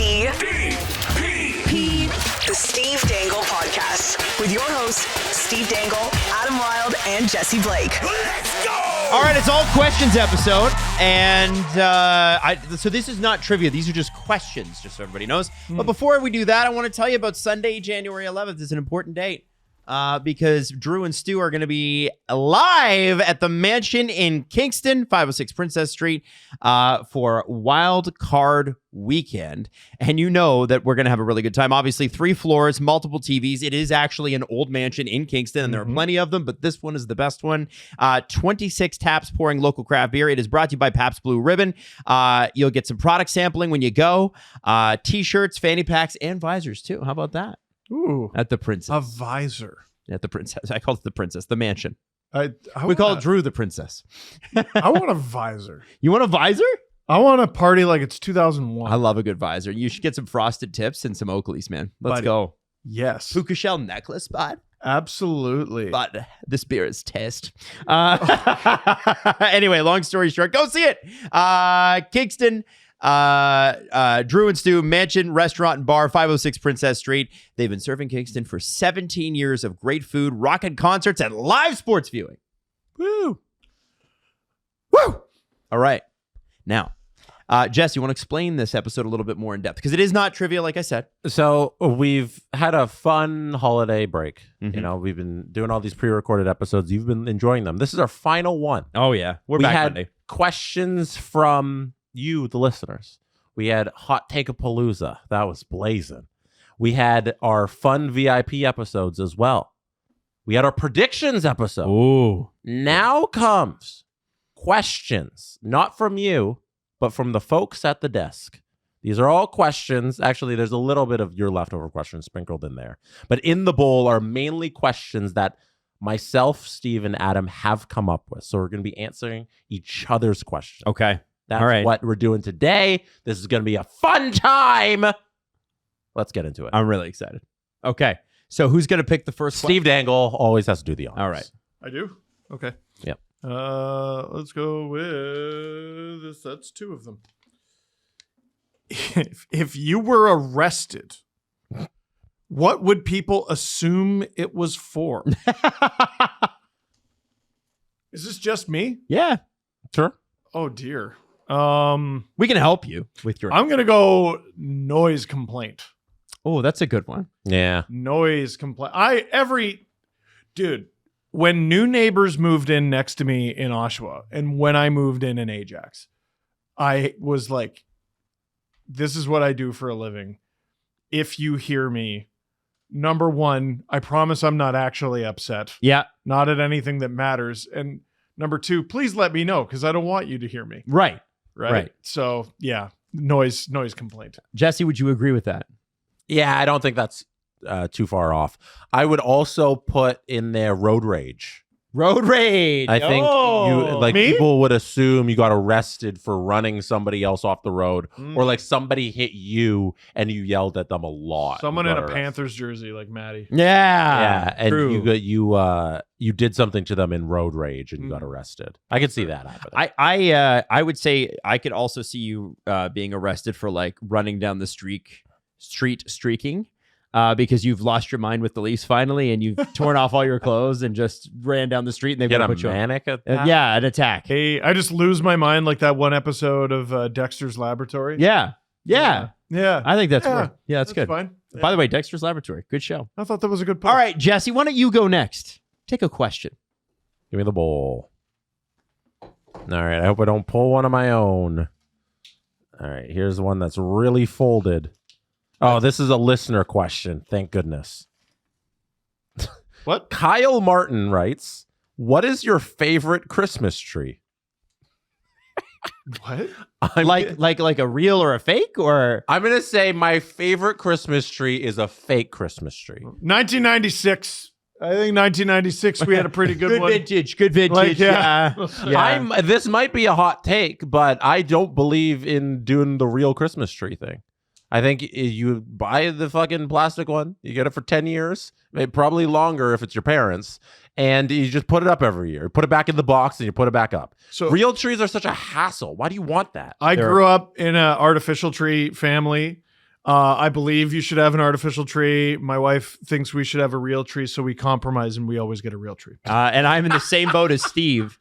The Steve Dangle Podcast with your hosts, Steve Dangle, Adam Wilde, and Jesse Blake. Let's go! All right, it's all questions episode, and so this is not trivia. These are just questions, just so everybody knows. But before we do that, I want to tell you about Sunday, January 11th. It's an important date because Drew and Stu are going to be live at the mansion in Kingston, 506 Princess Street, for Wild Card Weekend. And you know that we're going to have a really good time. Obviously, 3 floors, multiple TVs. It is actually an old mansion in Kingston, and there are plenty of them, but this one is the best one. 26 taps pouring local craft beer. It is brought to you by Pabst Blue Ribbon. You'll get some product sampling when you go. T-shirts, fanny packs, and visors, too. How about that? Ooh, At the Princess. a visor. At the Princess. I call it the Princess, the mansion. We Call it Drew the Princess. I want a visor. You want a visor? I want to party like it's 2001. I love a good visor. You should get some frosted tips and some Oakleys, man. Let's Buddy. go. Yes, Puka shell necklace, bud. absolutely. But this beer is test. Anyway, long story short, go see it. Kingston, Drew and Stu, Mansion Restaurant and Bar, 506 Princess Street. They've been serving Kingston for 17 years of great food, rockin' concerts, and live sports viewing. Woo, woo. All right. Now, Jess, you want to explain this episode a little bit more in depth? Because it is not trivia, like I said. So we've had a fun holiday break. Mhm. You know, we've been doing all these pre-recorded episodes. You've been enjoying them. This is our final one. Oh, yeah. We're We back had Monday. questions from you, the listeners. We had Hot Take-a-Palooza. That was blazing. We had our fun VIP episodes as well. We had our predictions episode. Ooh. Now comes questions, not from you, but from the folks at the desk. These are all questions. Actually, there's a little bit of your leftover questions sprinkled in there. But in the bowl are mainly questions that myself, Steve, and Adam have come up with. So we're going to be answering each other's questions. Okay. That's all right. what we're doing today. This is going to be a fun time. Let's get into it. I'm really excited. Okay. So who's going to pick the first Steve Dangle always has to do the honors. All right. I do. Okay. Yep. Let's go with this. That's 2 of them. If you were arrested, what would people assume it was for? Is this just me? Yeah. Sure. Oh dear. We can help you with your... I'm gonna go noise complaint. Oh, that's a good one. Yeah. Noise complaint. Dude, when new neighbors moved in next to me in Oshawa and when I moved in Ajax, I was like, this is what I do for a living. If you hear me, number 1, I promise I'm not actually upset. Yeah. Not at anything that matters. And number 2, please let me know because I don't want you to hear me. Right. Right. So yeah, noise complaint. Jesse, would you agree with that? Yeah, I don't think that's too far off. I would also put in there road rage. Road rage. I think me? people would assume you got arrested for running somebody else off the road, or like somebody hit you and you yelled at them a lot. Someone You in got a arrested. Panthers jersey like Maddie. Yeah. and true. you did something to them in road rage and you got arrested. I could see that happening. I would say I could also see you being arrested for like running down the street streaking. Because you've lost your mind with the Leafs finally, and you've torn off all your clothes and just ran down the street, and they've Get got a to put you on. manic attack? Yeah, an attack. Hey, I just lose my mind like that one episode of Dexter's Laboratory. Yeah. Yeah. I think that's Yeah. that's good. Fine. By the way, Dexter's Laboratory, good show. I thought that was a good point. All right, Jesse, why don't you go next? Take a question. Give me the bowl. All right. I hope I don't pull one of my own. All right. Here's one that's really folded. Oh, this is a listener question. Thank goodness. What? Kyle Martin writes, "What is your favorite Christmas tree?" What? Like a real or a fake, or I'm going to say my favorite Christmas tree is a fake Christmas tree. 1996. I think 1996 we had a pretty good one. Good vintage. Like, yeah. This might be a hot take, but I don't believe in doing the real Christmas tree thing. I think you buy the fucking plastic one, you get it for 10 years, probably longer if it's your parents, and you just put it up every year. Put it back in the box and you put it back up. So real trees are such a hassle. Why do you want that? I grew up in an artificial tree family. I believe you should have an artificial tree. My wife thinks we should have a real tree, so we compromise and we always get a real tree. And I'm in the same boat as Steve.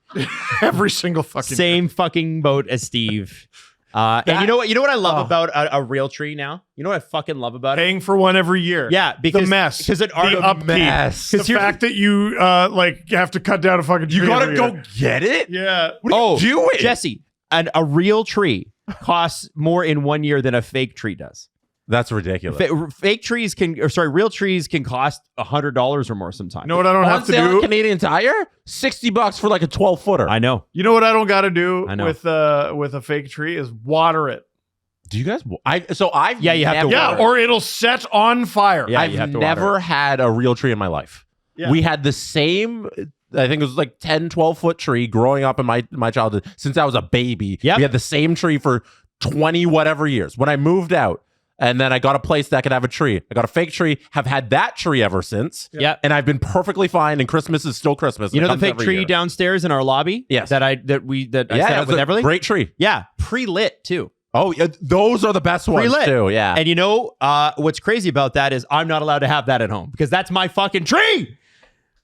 Every single fucking Same fucking boat as Steve. And you know what I love about a real tree now? You know what I fucking love about it? paying for one every year. Yeah, because the mess, because it the upkeep, mess. the fact that you have to cut down a fucking tree. You gotta every go year. get it? Yeah. What are you doing? Jesse, a real tree costs more in 1 year than a fake tree does. That's ridiculous. Fake trees real trees can cost $100 or more sometimes. You know what I don't On have to sale at do? Canadian Tire, $60 for like a 12-footer. I know. You know what I don't got to do I know. with a fake tree is water it. Do you guys? Yeah, you have to never- Yeah, or it'll set on fire. Yeah, you have I've to water never had a real tree in my life. Yeah. We had the same, I think it was like 10, 12-foot tree growing up in my childhood since I was a baby. Yep. We had the same tree for 20 whatever years. When I moved out and then I got a place that could have a tree, I got a fake tree, have had that tree ever since. Yeah. And I've been perfectly fine, and Christmas is still Christmas. You It know the comes fake every tree year. downstairs in our lobby? Yes. That I set up with it's Everly? a great tree. Yeah, pre-lit too. Oh, yeah, those are the best ones Pre-lit. too. Yeah. And you know what's crazy about that is I'm not allowed to have that at home because that's my fucking tree.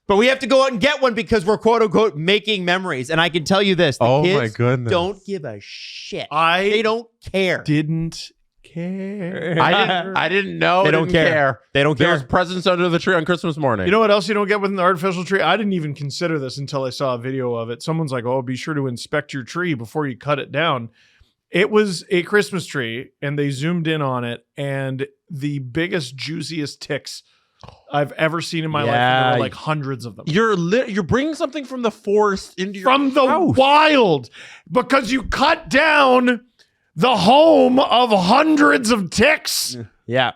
But we have to go out and get one because we're quote unquote making memories. And I can tell you this: the Oh, kids my goodness. don't give a shit. I They don't care. didn't care. I didn't know. They don't didn't care. They don't There care. was presents under the tree on Christmas morning. You know what else you don't get with an artificial tree? I didn't even consider this until I saw a video of it. Someone's like, "Oh, be sure to inspect your tree before you cut it down." It was a Christmas tree, and they zoomed in on it, and the biggest, juiciest ticks I've ever seen in my life. And there Yeah. were like hundreds of them. You're bringing something from the forest into your From the house. wild, because you cut down the home of hundreds of ticks. Yeah.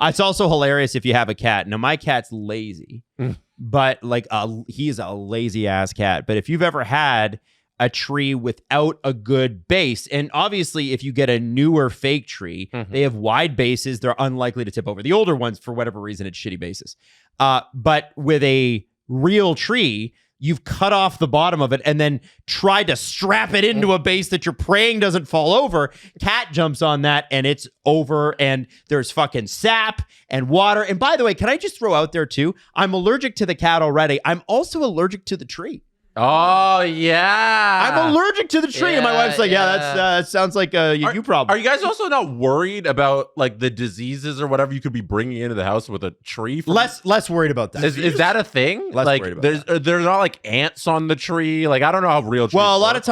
It's also hilarious if you have a cat. Now, my cat's lazy, but like he's a lazy ass cat. But if you've ever had a tree without a good base, and obviously if you get a newer fake tree, they have wide bases. They're unlikely to tip over. The older ones, for whatever reason, it's shitty bases. But with a real tree, you've cut off the bottom of it and then tried to strap it into a base that you're praying doesn't fall over. Cat jumps on that and it's over, and there's fucking sap and water. And by the way, can I just throw out there too, I'm allergic to the cat already. I'm also allergic to the tree. Oh yeah. I'm allergic to the tree. And my Yeah, wife's like, yeah, that sounds like a you problem. Are you guys also not worried about like the diseases or whatever you could be bringing into the house with a tree? Less worried about that. Is that a thing? Less like worried about there's not like ants on the tree. Like I don't know how real. Trees Well, a lot work. of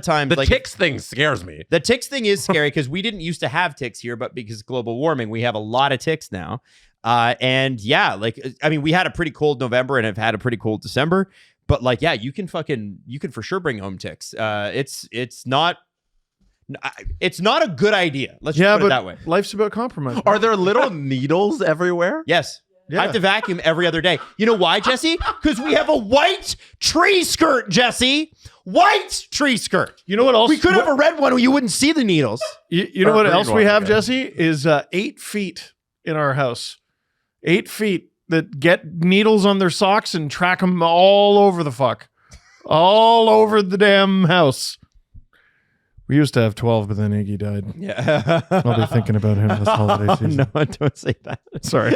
times, the like, ticks thing scares me. the ticks thing is scary because we didn't used to have ticks here, but because of global warming, we have a lot of ticks now. And yeah, like, I mean, we had a pretty cold November and have had a pretty cold December, but like, yeah, you can for sure bring home ticks. It's not a good idea. Let's just put it that way. Life's about compromise. Are there little needles everywhere? Yes. Yeah. I have to vacuum every other day. You know why, Jesse? Because we have a white tree skirt, Jesse. White tree skirt. You know what else? We could have a red one where you wouldn't see the needles. You know Or what green else we one, have, yeah. Jesse? Is 8 feet in our house. 8 feet that get needles on their socks and track them all over the fuck. All over the damn house. We used to have 12, but then Iggy died. Yeah. I'll be thinking about him this holiday season. No, don't say that. Sorry.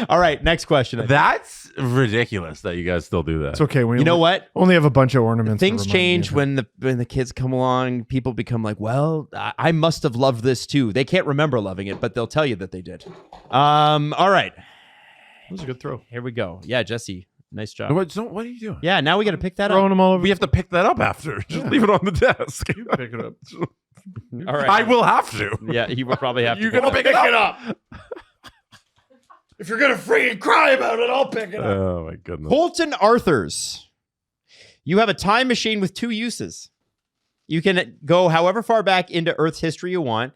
All right, next question. That's ridiculous that you guys still do that. It's okay. We You know what? only have a bunch of ornaments. Things to remind me change of it. when the kids come along. People become like, well, I must have loved this too. They can't remember loving it, but they'll tell you that they did. All right, That was a good throw. here we go. Yeah, Jesse, nice job. What are you doing? Yeah, now we got to pick that Throwing up. them all over. We have to pick that up after. Just leave it on the desk. Pick it up. All right. I will have to. Yeah, he will probably have You're to. gonna pick it up. If you're gonna freaking cry about it, I'll pick it up. Oh my goodness. Holton Arthurs. You have a time machine with two uses. You can go however far back into Earth's history you want,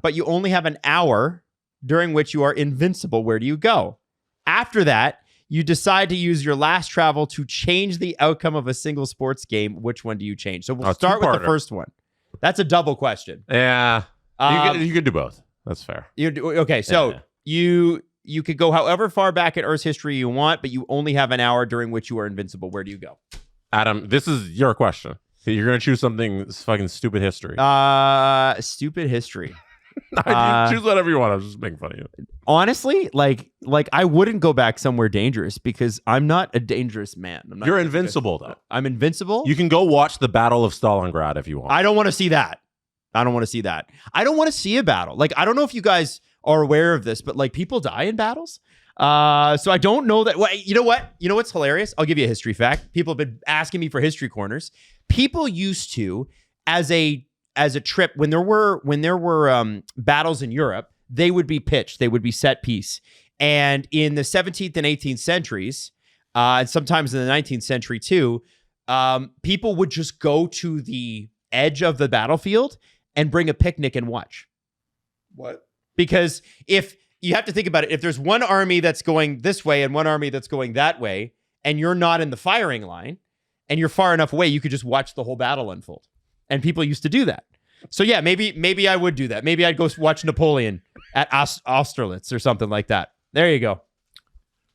but you only have an hour during which you are invincible. Where do you go? After that, you decide to use your last travel to change the outcome of a single sports game. Which one do you change? So we'll start with the two-parter. first one. That's a double question. Yeah. Um, you could do both. That's fair. Okay, so Yeah. you could go however far back in Earth's history you want, but you only have an hour during which you are invincible. Where do you go? Adam, this is your question. You're going to choose something fucking stupid history. Stupid history. Choose whatever you want. I was just making fun of you. Honestly, like I wouldn't go back somewhere dangerous because I'm not a dangerous man. I'm not You're invincible, though. I'm invincible. You can go watch the Battle of Stalingrad if you want. I don't want to see that. I don't want to see that. I don't want to see a battle. Like, I don't know if you guys are aware of this, but like people die in battles. So I don't know that. Well, you know what? You know what's hilarious? I'll give you a history fact. People have been asking me for history corners. People used to, as a trip, when there were battles in Europe, they would be pitched. They would be set piece. And in the 17th and 18th centuries, and sometimes in the 19th century too, people would just go to the edge of the battlefield and bring a picnic and watch. What? Because if you have to think about it, if there's one army that's going this way and one army that's going that way, and you're not in the firing line and you're far enough away, you could just watch the whole battle unfold. And people used to do that. So yeah, maybe I would do that. Maybe I'd go watch Napoleon at Austerlitz or something like that. There you go.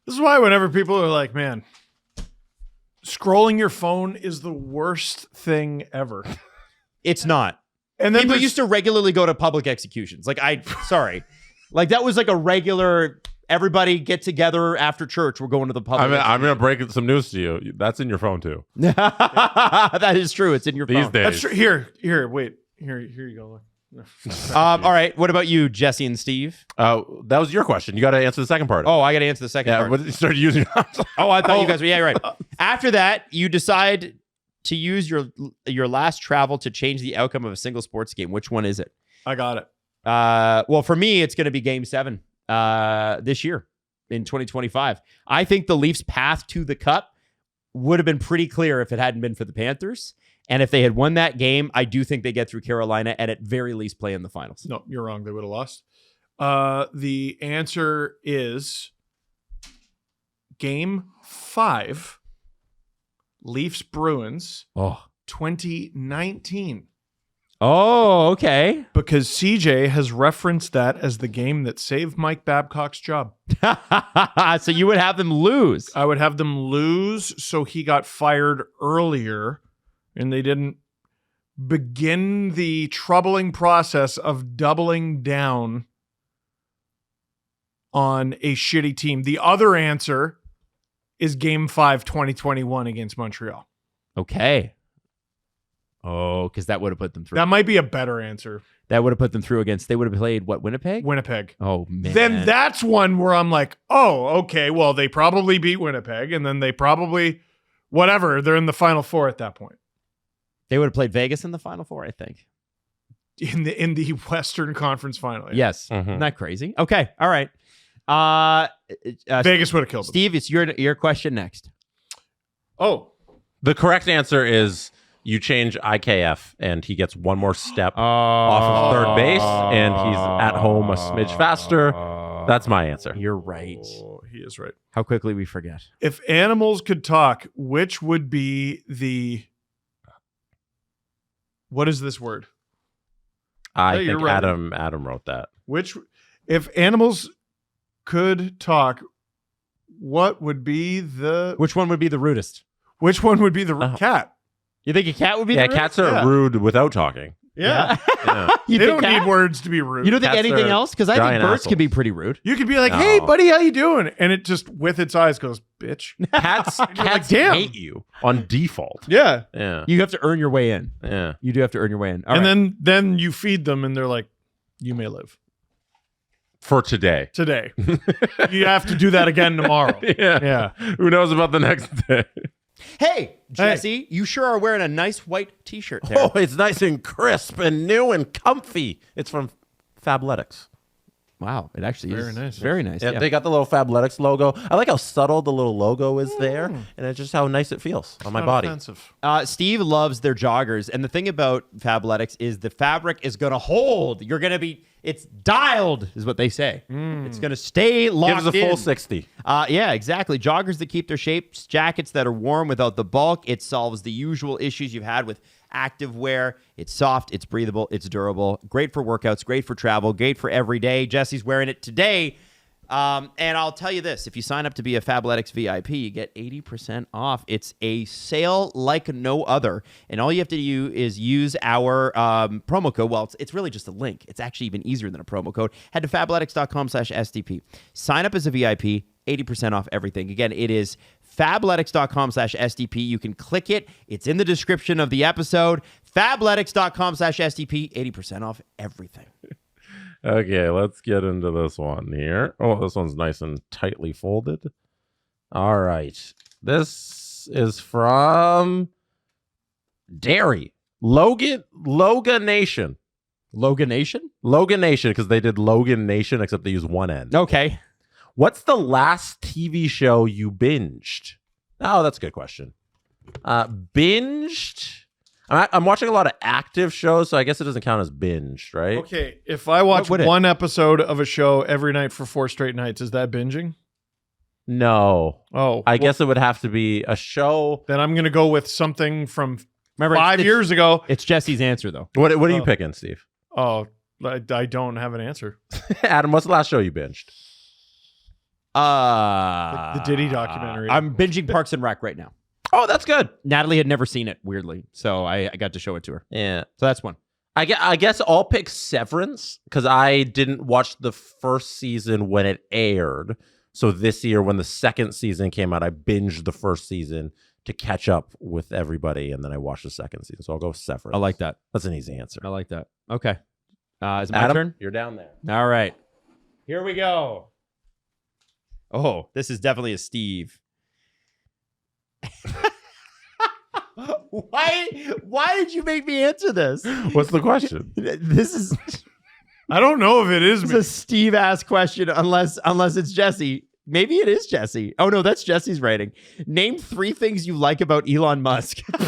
This is why whenever people are like, man, scrolling your phone is the worst thing ever. It's not. And then People used to regularly go to public executions. Like, sorry. Like, that was like a regular, everybody get together after church. We're going to the public. I'm going to break some news to you. That's in your phone, too. That is true. It's in your These phone. days. That's true. Here, wait. Here you go. All right. What about you, Jesse and Steve? That was your question. You got to answer the second part. Oh, I got to answer the second part. But you started using. Oh, I thought you guys were. Yeah, you're right. After that, you decide to use your last travel to change the outcome of a single sports game. Which one is it? I got it. Well, for me, it's going to be Game 7 this year in 2025. I think the Leafs' path to the Cup would have been pretty clear if it hadn't been for the Panthers. And if they had won that game, I do think they get through Carolina and at very least play in the finals. No, you're wrong. They would have lost. The answer is Game 5, Leafs Bruins, 2019. Oh, okay. Because CJ has referenced that as the game that saved Mike Babcock's job. So you would have them lose. I would have them lose, so he got fired earlier, and they didn't begin the troubling process of doubling down on a shitty team. The other answer is Game 5, 2021 against Montreal. Okay. Oh, because that would have put them through. That might be a better answer. That would have put them through against, they would have played, what, Winnipeg? Winnipeg. Oh, man. Then that's one where I'm like, oh, okay, well, they probably beat Winnipeg, and then they probably, whatever, they're in the Final Four at that point. They would have played Vegas in the Final Four, I think. In the Western Conference Final. Yeah. Yes. Mhm. Isn't that crazy? Okay. All right. Vegas would have killed them. Steve, it's your question next. Oh. The correct answer is you change IKF and he gets one more step off of third base and he's at home a smidge faster. That's my answer. You're right. Oh, he is right. How quickly we forget. If animals could talk, which would be the... What is this word? I you're think right. Adam wrote that. If animals could talk, what would be the... Which one would be the rudest? Which one would be the cat? You think a cat would be the rudest? Cats are rude without talking. Yeah. Yeah. You They think don't cat? need words to be rude. You don't think Cats anything are else? Because I think giant birds can be assholes. pretty rude. You could be like, No. hey, buddy, how you doing? And it just, with its eyes, goes, bitch. Cats like, damn. hate you on default. Yeah. Yeah. You have to earn your way in. Yeah. You do have to earn your way in. All and right. then you feed them, and they're like, you may live. For today. Today. You have to do that again tomorrow. Yeah. Yeah. Who knows about the next day? Hey, Jesse, you sure are wearing a nice white t-shirt there. Oh, it's nice and crisp and new and comfy. It's from Fabletics. Wow, it actually Very is. nice. Very nice. Yeah, Yeah. they got the little Fabletics logo. I like how subtle the little logo is there, and it's just how nice it feels on my Not body. offensive. Steve loves their joggers, and the thing about Fabletics is the fabric is going to hold. You're going to be, it's dialed, is what they say. It's going to stay locked Gives a full in. 60. Yeah, exactly. Joggers that keep their shapes, jackets that are warm without the bulk. It solves the usual issues you've had with active wear. It's soft, it's breathable, it's durable. Great for workouts, great for travel, great for every day. Jesse's wearing it today. And I'll tell you this, if you sign up to be a Fabletics VIP, you get 80% off. It's a sale like no other. And all you have to do is use our promo code. Well, it's really just a link. It's actually even easier than a promo code. Head to fabletics.com/STP. Sign up as a VIP, 80% off everything. Again, it is fabletics.com/STP. You can click it. It's in the description of the episode. Fabletics.com/STP, 80% off everything. Okay, let's get into this one here. Oh, this one's nice and tightly folded. All right. This is from Derry. Logan Nation. Logan Nation? Logan Nation, because they did Logan Nation, except they use one N. Okay. What's the last TV show you binged? Oh, that's a good question. Binged? I'm watching a lot of active shows, so I guess it doesn't count as binged, right? Okay, if I watch one episode of a show every night for 4 straight nights, is that binging? No. Oh. I guess it would have to be a show. Then I'm going to go with something from 5 years ago. It's Jesse's answer, though. What are you picking, Steve? Oh, I don't have an answer. Adam, what's the last show you binged? The Diddy documentary. I'm binging Parks and Rec right now. Oh, that's good. Natalie had never seen it, weirdly, so I got to show it to her. Yeah. So that's one. I guess I'll pick Severance because I didn't watch the first season when it aired. So this year, when the second season came out, I binged the first season to catch up with everybody, and then I watched the second season. So I'll go Severance. I like that. That's an easy answer. I like that. Okay. Is it my Adam, turn? you're down there. All right. Here we go. Oh, this is definitely a Steve. Why did you make me answer this? What's the question? This is I don't know if it is it's me. a Steve ass question unless it's Jesse. Maybe it is Jesse. Oh no, that's Jesse's writing. Name 3 things you like about Elon Musk. What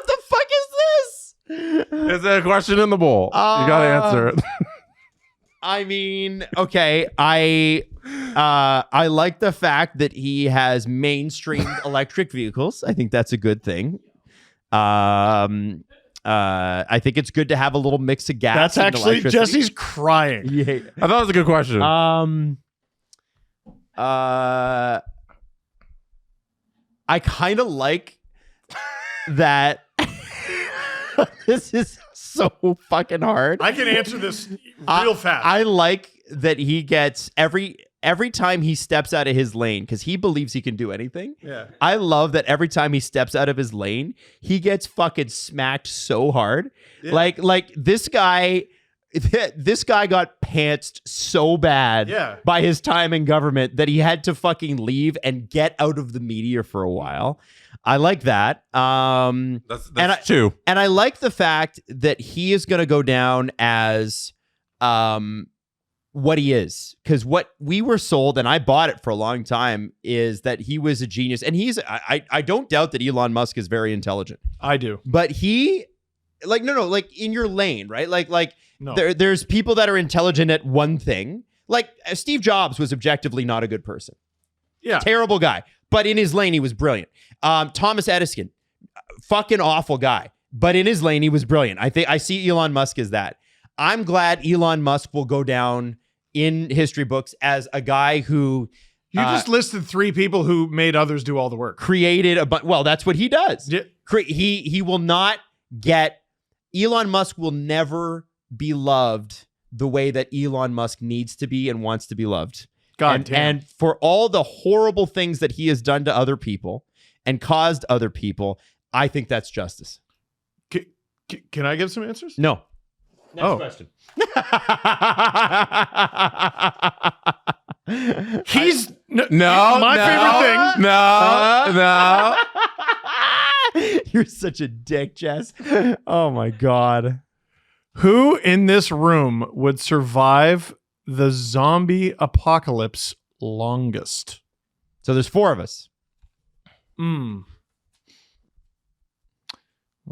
the fuck is this? It's a question in the bowl. You gotta answer it. I mean, okay, I like the fact that he has mainstreamed electric vehicles. I think that's a good thing. I think it's good to have a little mix of gas. That's and actually electricity. Jesse's crying. Yeah. I thought it was a good question. I kind of like that. This is so fucking hard. I can answer this real fast. I like that he gets every time he steps out of his lane, because he believes he can do anything. Yeah. I love that every time he steps out of his lane, he gets fucking smacked so hard. Yeah. Like this guy got pantsed so bad by his time in government that he had to fucking leave and get out of the media for a while. I like that. That's 2. And I like the fact that he is going to go down as what he is. Because what we were sold, and I bought it for a long time, is that he was a genius. And I don't doubt that Elon Musk is very intelligent. I do. But he, like in your lane, right? Like No. there's people that are intelligent at one thing. Like Steve Jobs was objectively not a good person. Yeah. Terrible guy. But in his lane, he was brilliant. Thomas Edison, fucking awful guy. But in his lane, he was brilliant. I see Elon Musk as that. I'm glad Elon Musk will go down in history books as a guy who You just listed 3 people who made others do all the work. created well, that's what he does. Yeah. He will not get, Elon Musk will never be loved the way that Elon Musk needs to be and wants to be loved. God damn. And for all the horrible things that he has done to other people and caused other people, I think that's justice. Can I give some answers? No. Next question. He's No, my favorite thing. No. You're such a dick, Jess. Oh my God. Who in this room would survive the zombie apocalypse longest? So there's 4 of us. Well,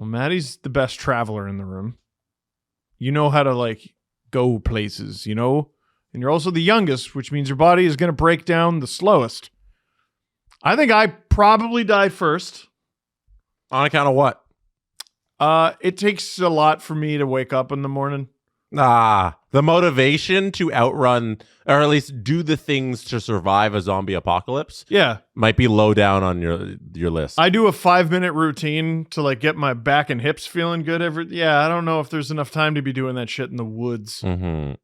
Maddie's the best traveler in the room. You know how to go places, and you're also the youngest, which means your body is going to break down the slowest. I think I probably die first. On account of what? It takes a lot for me to wake up in the morning. The motivation to outrun, or at least do the things to survive a zombie apocalypse, might be low down on your list. I do a 5-minute routine to like get my back and hips feeling good. I don't know if there's enough time to be doing that shit in the woods. Mm-hmm.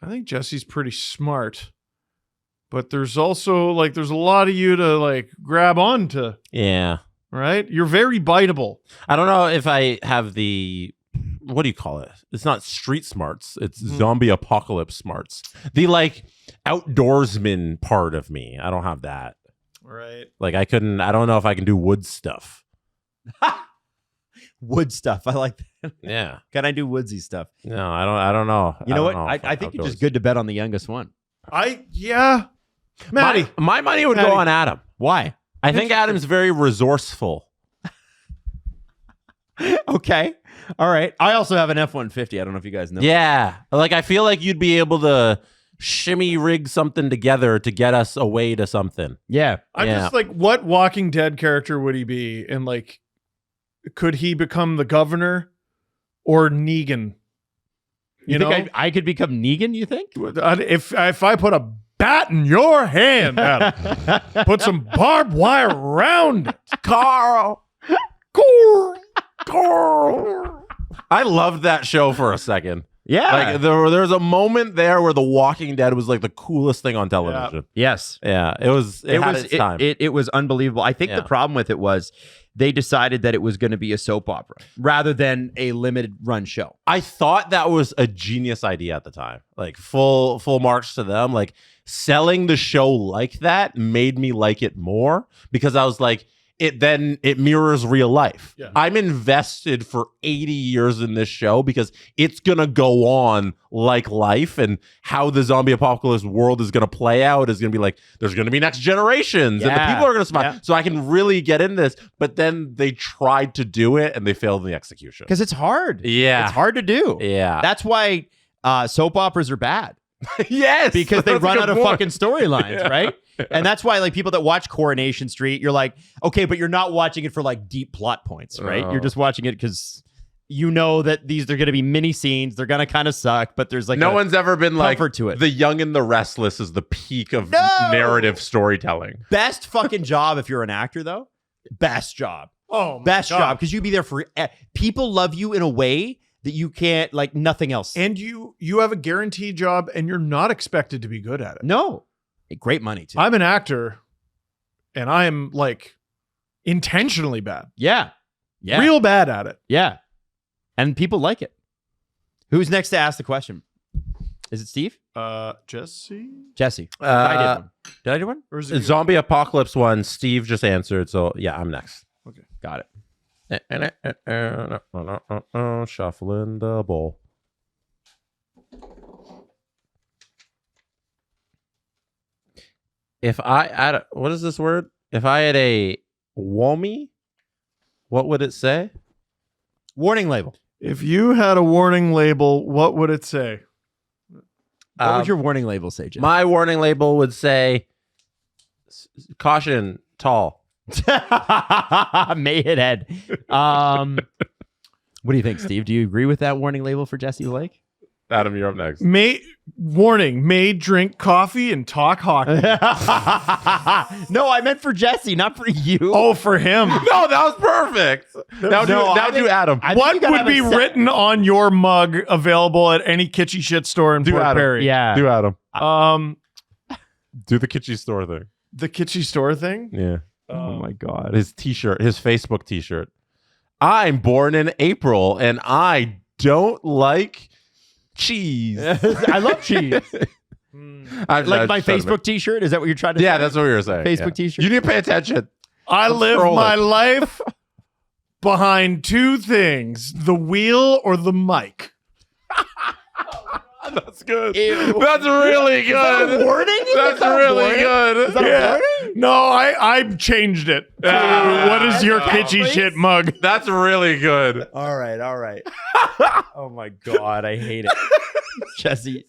I think Jesse's pretty smart, but there's also like there's a lot of you to like grab onto. Yeah. Right? You're very biteable. I don't know if I have the, what do you call it? It's not street smarts. It's zombie apocalypse smarts. The like outdoorsman part of me. I don't have that. Right. Like I don't know if I can do wood stuff. Wood stuff. I like that. Yeah. Can I do woodsy stuff? No, I don't know. You know what? I think you're just good to bet on the youngest one. Maddie. My money would go on Adam. Why? I think Adam's very resourceful. Okay. All right. I also have an F-150. I don't know if you guys know. Yeah. Like, I feel like you'd be able to shimmy rig something together to get us away to something. Yeah. I'm just like, what Walking Dead character would he be? And like, could he become the governor or Negan? You think I could become Negan, you think? If I put a bat in your hand, Adam, put some barbed wire around it. Carl. I loved that show for a second. Yeah. Like there was a moment there where The Walking Dead was like the coolest thing on television. Yes. Yeah. It was its time. It was unbelievable. I think the problem with it was they decided that it was going to be a soap opera rather than a limited run show. I thought that was a genius idea at the time. Like full marks to them. Like selling the show like that made me like it more because I was like, it mirrors real life. Yeah. I'm invested for 80 years in this show because it's going to go on like life, and how the zombie apocalypse world is going to play out is going to be like, there's going to be next generations and the people are going to survive. Yeah. So I can really get in this, but then they tried to do it and they failed in the execution. Because it's hard. Yeah. It's hard to do. Yeah. That's why soap operas are bad. Yes. Because they run out of fucking storylines, right? And that's why like people that watch Coronation Street, you're like, okay, but you're not watching it for like deep plot points, right? You're just watching it because you know that these are going to be mini scenes. They're going to kind of suck, but there's like no one's ever been like to it. The Young and the Restless is the peak of narrative storytelling. Best fucking job if you're an actor though. Best job. Oh, my best God. job because you'd be there for people love you in a way that you can't, like nothing else. And you have a guaranteed job and you're not expected to be good at it. No. Great money too. I'm an actor and I am like intentionally bad. Yeah. Real bad at it. Yeah. And people like it. Who's next to ask the question? Is it Steve? Jesse. I did one. Did I do one? Or is The it zombie apocalypse one, Steve just answered. So yeah, I'm next. Okay. Got it. Shuffling the bowl. If I had what is this word? If I had a womie, what would it say? Warning label. If you had a warning label, what would it say? What would your warning label say, Jim? My warning label would say, caution, tall. May hit head. What do you think, Steve? Do you agree with that warning label for Jesse Blake? Adam, you're up next. May drink coffee and talk hockey. No, I meant for Jesse, not for you. Oh, for him. No, that was perfect. Now do Adam. What would be written on your mug available at any kitschy shit store in Port Perry? Yeah. Do Adam. Do the kitschy store thing. The kitschy store thing? Yeah. Oh my God. His t-shirt, his Facebook t-shirt. I'm born in April and I don't like cheese. I love cheese. Like my Facebook t-shirt? Is that what you're trying to say? Yeah, that's what we were saying. Facebook t-shirt? You need to pay attention. I live my life behind two things, the wheel or the mic. That's good. Ew. That's really good. Is that a warning? That's really good. Is that a warning? No, I changed it. What is your kitschy shit mug? That's really good. All right. Oh my God, I hate it. Jesse,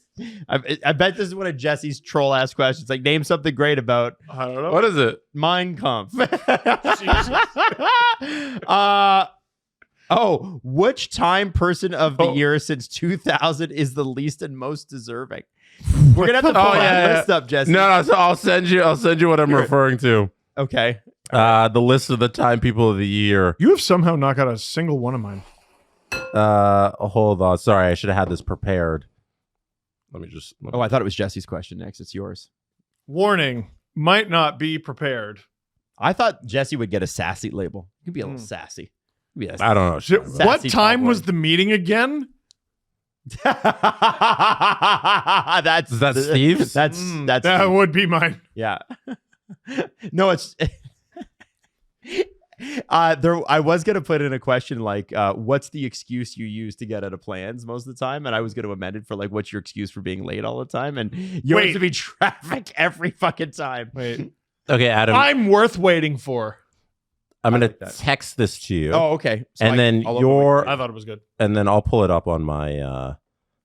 I bet this is one of Jesse's troll ass questions. Like, name something great about, I don't know. What is it? Mein Kampf. Oh, which time person of the year since 2000 is the least and most deserving? We're gonna have to pull that list up, Jesse. No, so I'll send you what I'm referring to. Okay. The list of the time people of the year. You have somehow not got a single one of mine. Hold on. Sorry, I should have had this prepared. Oh, I thought it was Jesse's question next. It's yours. Warning, might not be prepared. I thought Jesse would get a sassy label. You could be a little sassy. I don't know. What time was the meeting again? That's Is that Steve's? That's that would be mine. Yeah. No, it's I was gonna put in a question like, what's the excuse you use to get out of plans most of the time? And I was gonna amend it for like, what's your excuse for being late all the time? And yours to be traffic every fucking time. Wait. Okay, Adam. I'm worth waiting for. I'm gonna text this to you. Oh, okay. So and then I thought it was good. And then I'll pull it up on my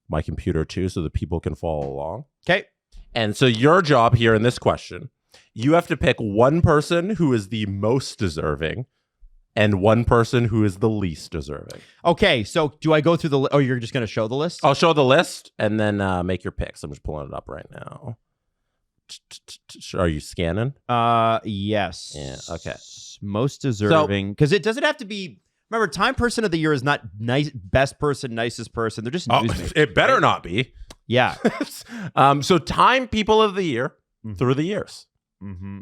my computer too, so that people can follow along. Okay. And so your job here in this question, you have to pick one person who is the most deserving and one person who is the least deserving. Okay, so do I go through the oh, you're just going to show the list? I'll show the list and then make your picks. I'm just pulling it up right now. Are you scanning? Yes. Yeah, okay. Most deserving, because it doesn't have to be. Remember, time person of the year is not nice, best person, nicest person. They're just newsmakers. It better not be. Yeah. So time people of the year through the years.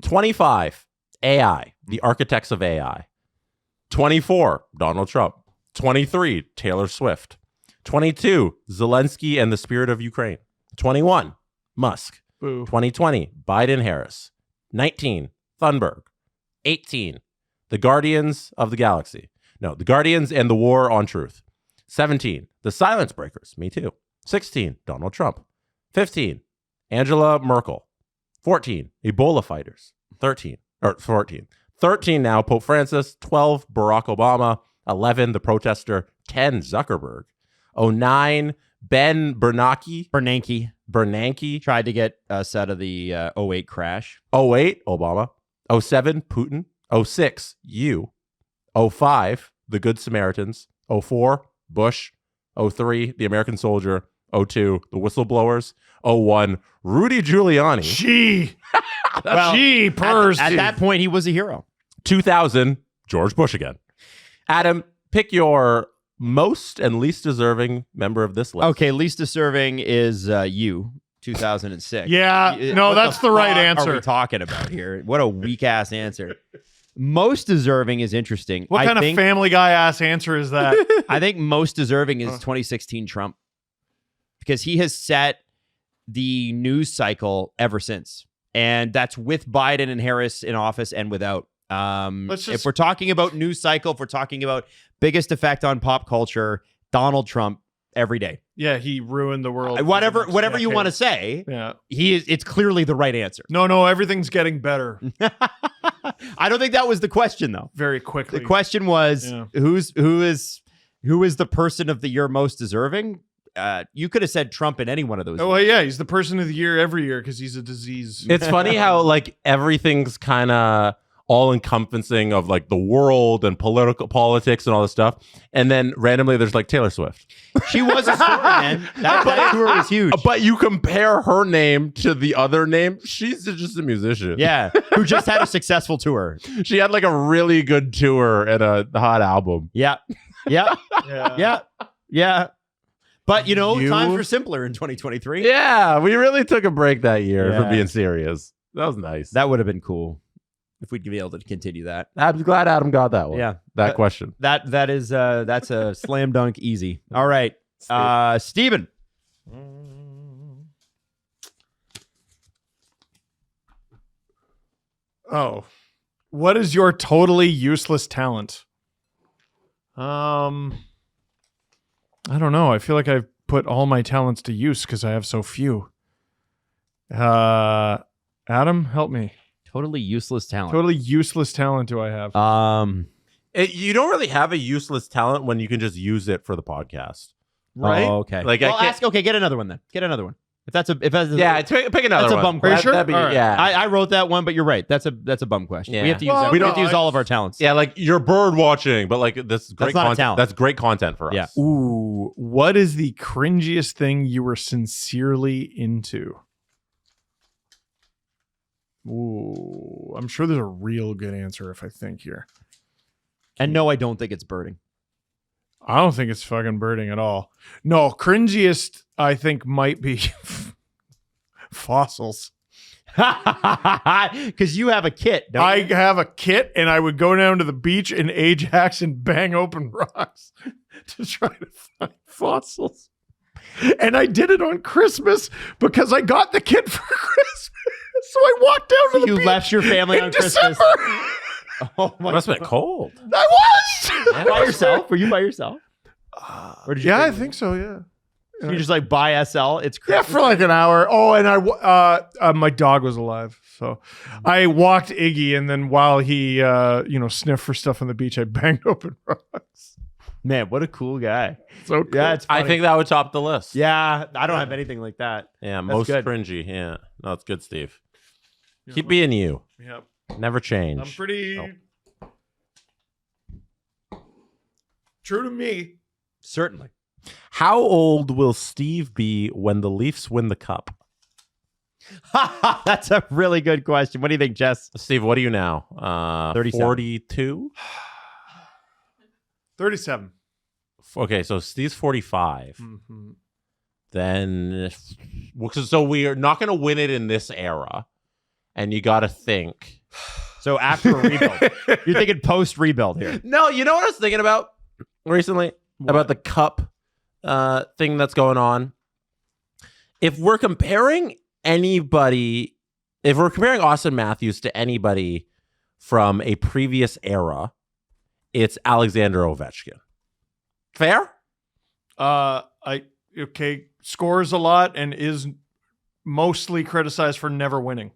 25, AI, the architects of AI. 24, Donald Trump. 23, Taylor Swift. 22, Zelensky and the spirit of Ukraine. 21, Musk. Boo. 2020, Biden Harris. 19, Thunberg. 18, the Guardians of the Galaxy. No, the Guardians and the War on Truth. 17, the Silence Breakers. Me too. 16, Donald Trump. 15, Angela Merkel. 14, Ebola fighters. 14. 13 now, Pope Francis. 12, Barack Obama. 11, the protester. 10, Zuckerberg. 09, Ben Bernanke. Tried to get us out of the 08 crash. 08, Obama. 07, Putin. 06, you. 05, the Good Samaritans. 04, Bush. 03, the American soldier. 02, the whistleblowers. 01, Rudy Giuliani. Purrs. At that point, he was a hero. 2000, George Bush again. Adam, pick your most and least deserving member of this list. Okay, least deserving is you, 2006. Yeah, no, that's the right answer. What are we talking about here? What a weak ass answer. Most deserving is interesting. What kind of Family Guy ass answer is that? I think most deserving is 2016 Trump, because he has set the news cycle ever since, and that's with Biden and Harris in office and without. If we're talking about news cycle, if we're talking about biggest effect on pop culture, Donald Trump every day. Yeah, he ruined the world. Whatever you want to say. Yeah, it's clearly the right answer. No, everything's getting better. I don't think that was the question though. Very quickly, the question was who is the person of the year most deserving? You could have said Trump in any one of those. Oh, well, yeah, he's the person of the year every year because he's a disease. It's funny how like everything's kind of all encompassing of like the world and politics and all this stuff, and then randomly there's like Taylor Swift. She was a star, man. That tour was huge. But you compare her name to the other name, she's just a musician. Yeah, who just had a successful tour. She had like a really good tour and a hot album. Yeah. But times were simpler in 2023. Yeah, we really took a break that year for being serious. That was nice. That would have been cool if we'd be able to continue that. I'm glad Adam got that one. Yeah, that question. That's a slam dunk easy. All right, Steven. Oh, what is your totally useless talent? I don't know. I feel like I've put all my talents to use because I have so few. Adam, help me. Totally useless talent. Totally useless talent do I have? You don't really have a useless talent when you can just use it for the podcast. Right. Oh, okay. Get another one then. Get another one. If that's a pick another that's a one. bum question. Sure? That'd be, All right. yeah. I wrote that one, but you're right. That's a bum question. Yeah. We have to use Well, we no, have to use all of our talents. Yeah, like you're bird watching, but like this is great not a content. talent. That's great content for us. Yeah. Ooh, what is the cringiest thing you were sincerely into? Ooh, I'm sure there's a real good answer if I think here. And no, I don't think it's birding. I don't think it's fucking birding at all. No, cringiest I think might be fossils. Because you have a kit, don't I you? have a kit and I would go down to the beach in Ajax and bang open rocks to try to find fossils. And I did it on Christmas because I got the kit for Christmas. So I walked down to the You beach left your family in on December. Christmas. Oh my Must have been cold. I was. By yourself? Were you by yourself? Or did you Yeah, I bring- think so, yeah. So you just like buy SL? It's Yeah, Christmas. for like an hour. Oh, and my dog was alive, so I walked Iggy, and then while he, sniffed for stuff on the beach, I banged open rocks. Man, what a cool guy. So cool. Yeah, it's funny. I think that would top the list. Yeah, I don't have anything like that. Yeah, most good. cringy. Yeah. No, it's good, Steve. Keep being you. Yeah, Never change. I'm pretty Oh. true to me. Certainly. How old will Steve be when the Leafs win the cup? That's a really good question. What do you think, Jess? Steve, what are you now? 37. 42? 37. Okay, so Steve's 45. Mm-hmm. Then, so we are not going to win it in this era. And you got to think. So after a rebuild. You're thinking post-rebuild here. No, you know what I was thinking about recently? About the cup thing that's going on. If we're comparing Austin Matthews to anybody from a previous era, it's Alexander Ovechkin. Fair? Scores a lot and is mostly criticized for never winning.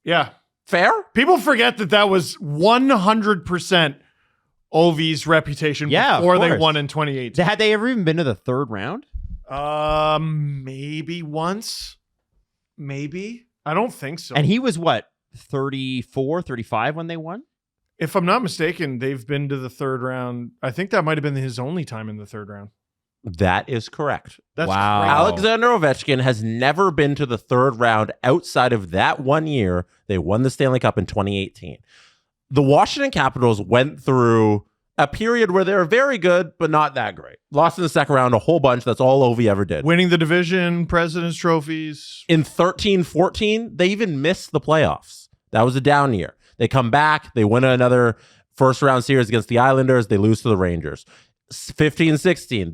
Yeah. Fair? People forget that was 100% Ovi's reputation Yeah, of before they course. won in 2018. Had they ever even been to the third round? Maybe once. Maybe. I don't think so. And he was what, 34, 35 when they won? If I'm not mistaken, they've been to the third round. I think that might have been his only time in the third round. That is correct. That's Wow. crazy. Alexander Ovechkin has never been to the third round outside of that 1 year. They won the Stanley Cup in 2018. The Washington Capitals went through a period where they were very good, but not that great. Lost in the second round a whole bunch. That's all Ovi ever did. Winning the division, President's trophies. In 13-14, they even missed the playoffs. That was a down year. They come back. They win another first round series against the Islanders. They lose to the Rangers. 15-16,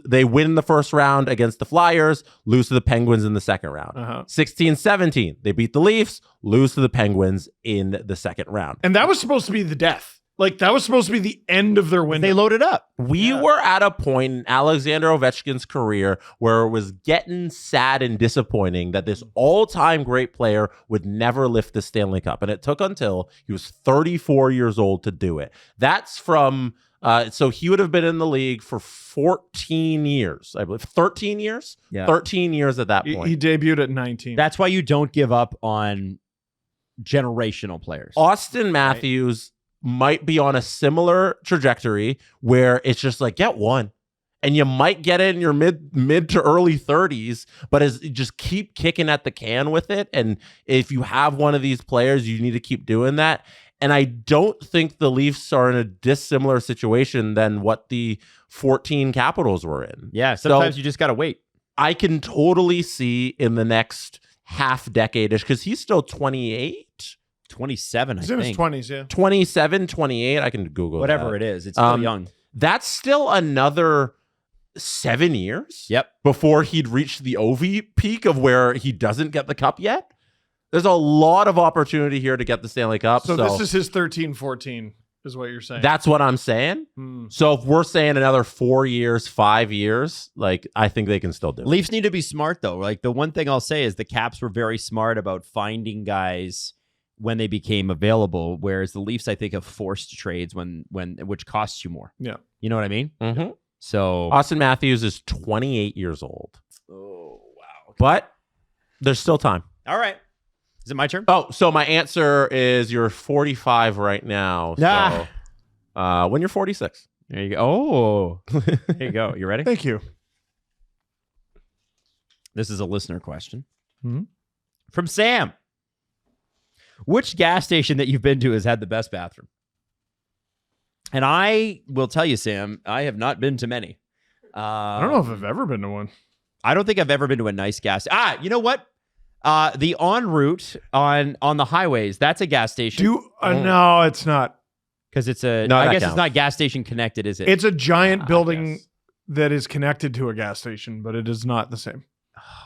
they win the first round against the Flyers, lose to the Penguins in the second round. 16-17, they beat the Leafs, lose to the Penguins in the second round. And that was supposed to be the death. Like, that was supposed to be the end of their window. They loaded up. We were at a point in Alexander Ovechkin's career where it was getting sad and disappointing that this all-time great player would never lift the Stanley Cup. And it took until he was 34 years old to do it. That's from... so he would have been in the league for 14 years, I believe. 13 years? Yeah. 13 years at that point. He debuted at 19. That's why you don't give up on generational players. Austin Matthews might be on a similar trajectory where it's just like, get one. And you might get it in your mid to early 30s, but just keep kicking at the can with it. And if you have one of these players, you need to keep doing that. And I don't think the Leafs are in a dissimilar situation than what the 14 Capitals were in. Yeah, sometimes you just got to wait. I can totally see in the next half decade-ish, because he's still 28, 27, He's I in think. his 20s, yeah. 27, 28. I can Google Whatever that. it is. It's still young. That's still another 7 years Yep. before he'd reach the Ovi peak of where he doesn't get the cup yet. There's a lot of opportunity here to get the Stanley Cup. So this is his 13-14 is what you're saying. That's what I'm saying. So if we're saying another 4 years, 5 years, like, I think they can still do it. Leafs need to be smart, though. Like, the one thing I'll say is the Caps were very smart about finding guys when they became available, whereas the Leafs, I think, have forced trades which costs you more. Yeah. You know what I mean? Mm-hmm. So Austin Matthews is 28 years old. oh wow. but there's still time. All right. Is it my turn? Oh, so my answer is you're 45 right now. So when you're 46. There you go. Oh, there you go. You ready? Thank you. This is a listener question Hmm? from Sam. Which gas station that you've been to has had the best bathroom? And I will tell you, Sam, I have not been to many. I don't know if I've ever been to one. I don't think I've ever been to a nice gas. You know what? The en route on the highways, that's a gas station. No, it's not. Because it's a, No, I that guess counts. it's not gas station connected, is it? It's a giant building yes. that is connected to a gas station, but it is not the same.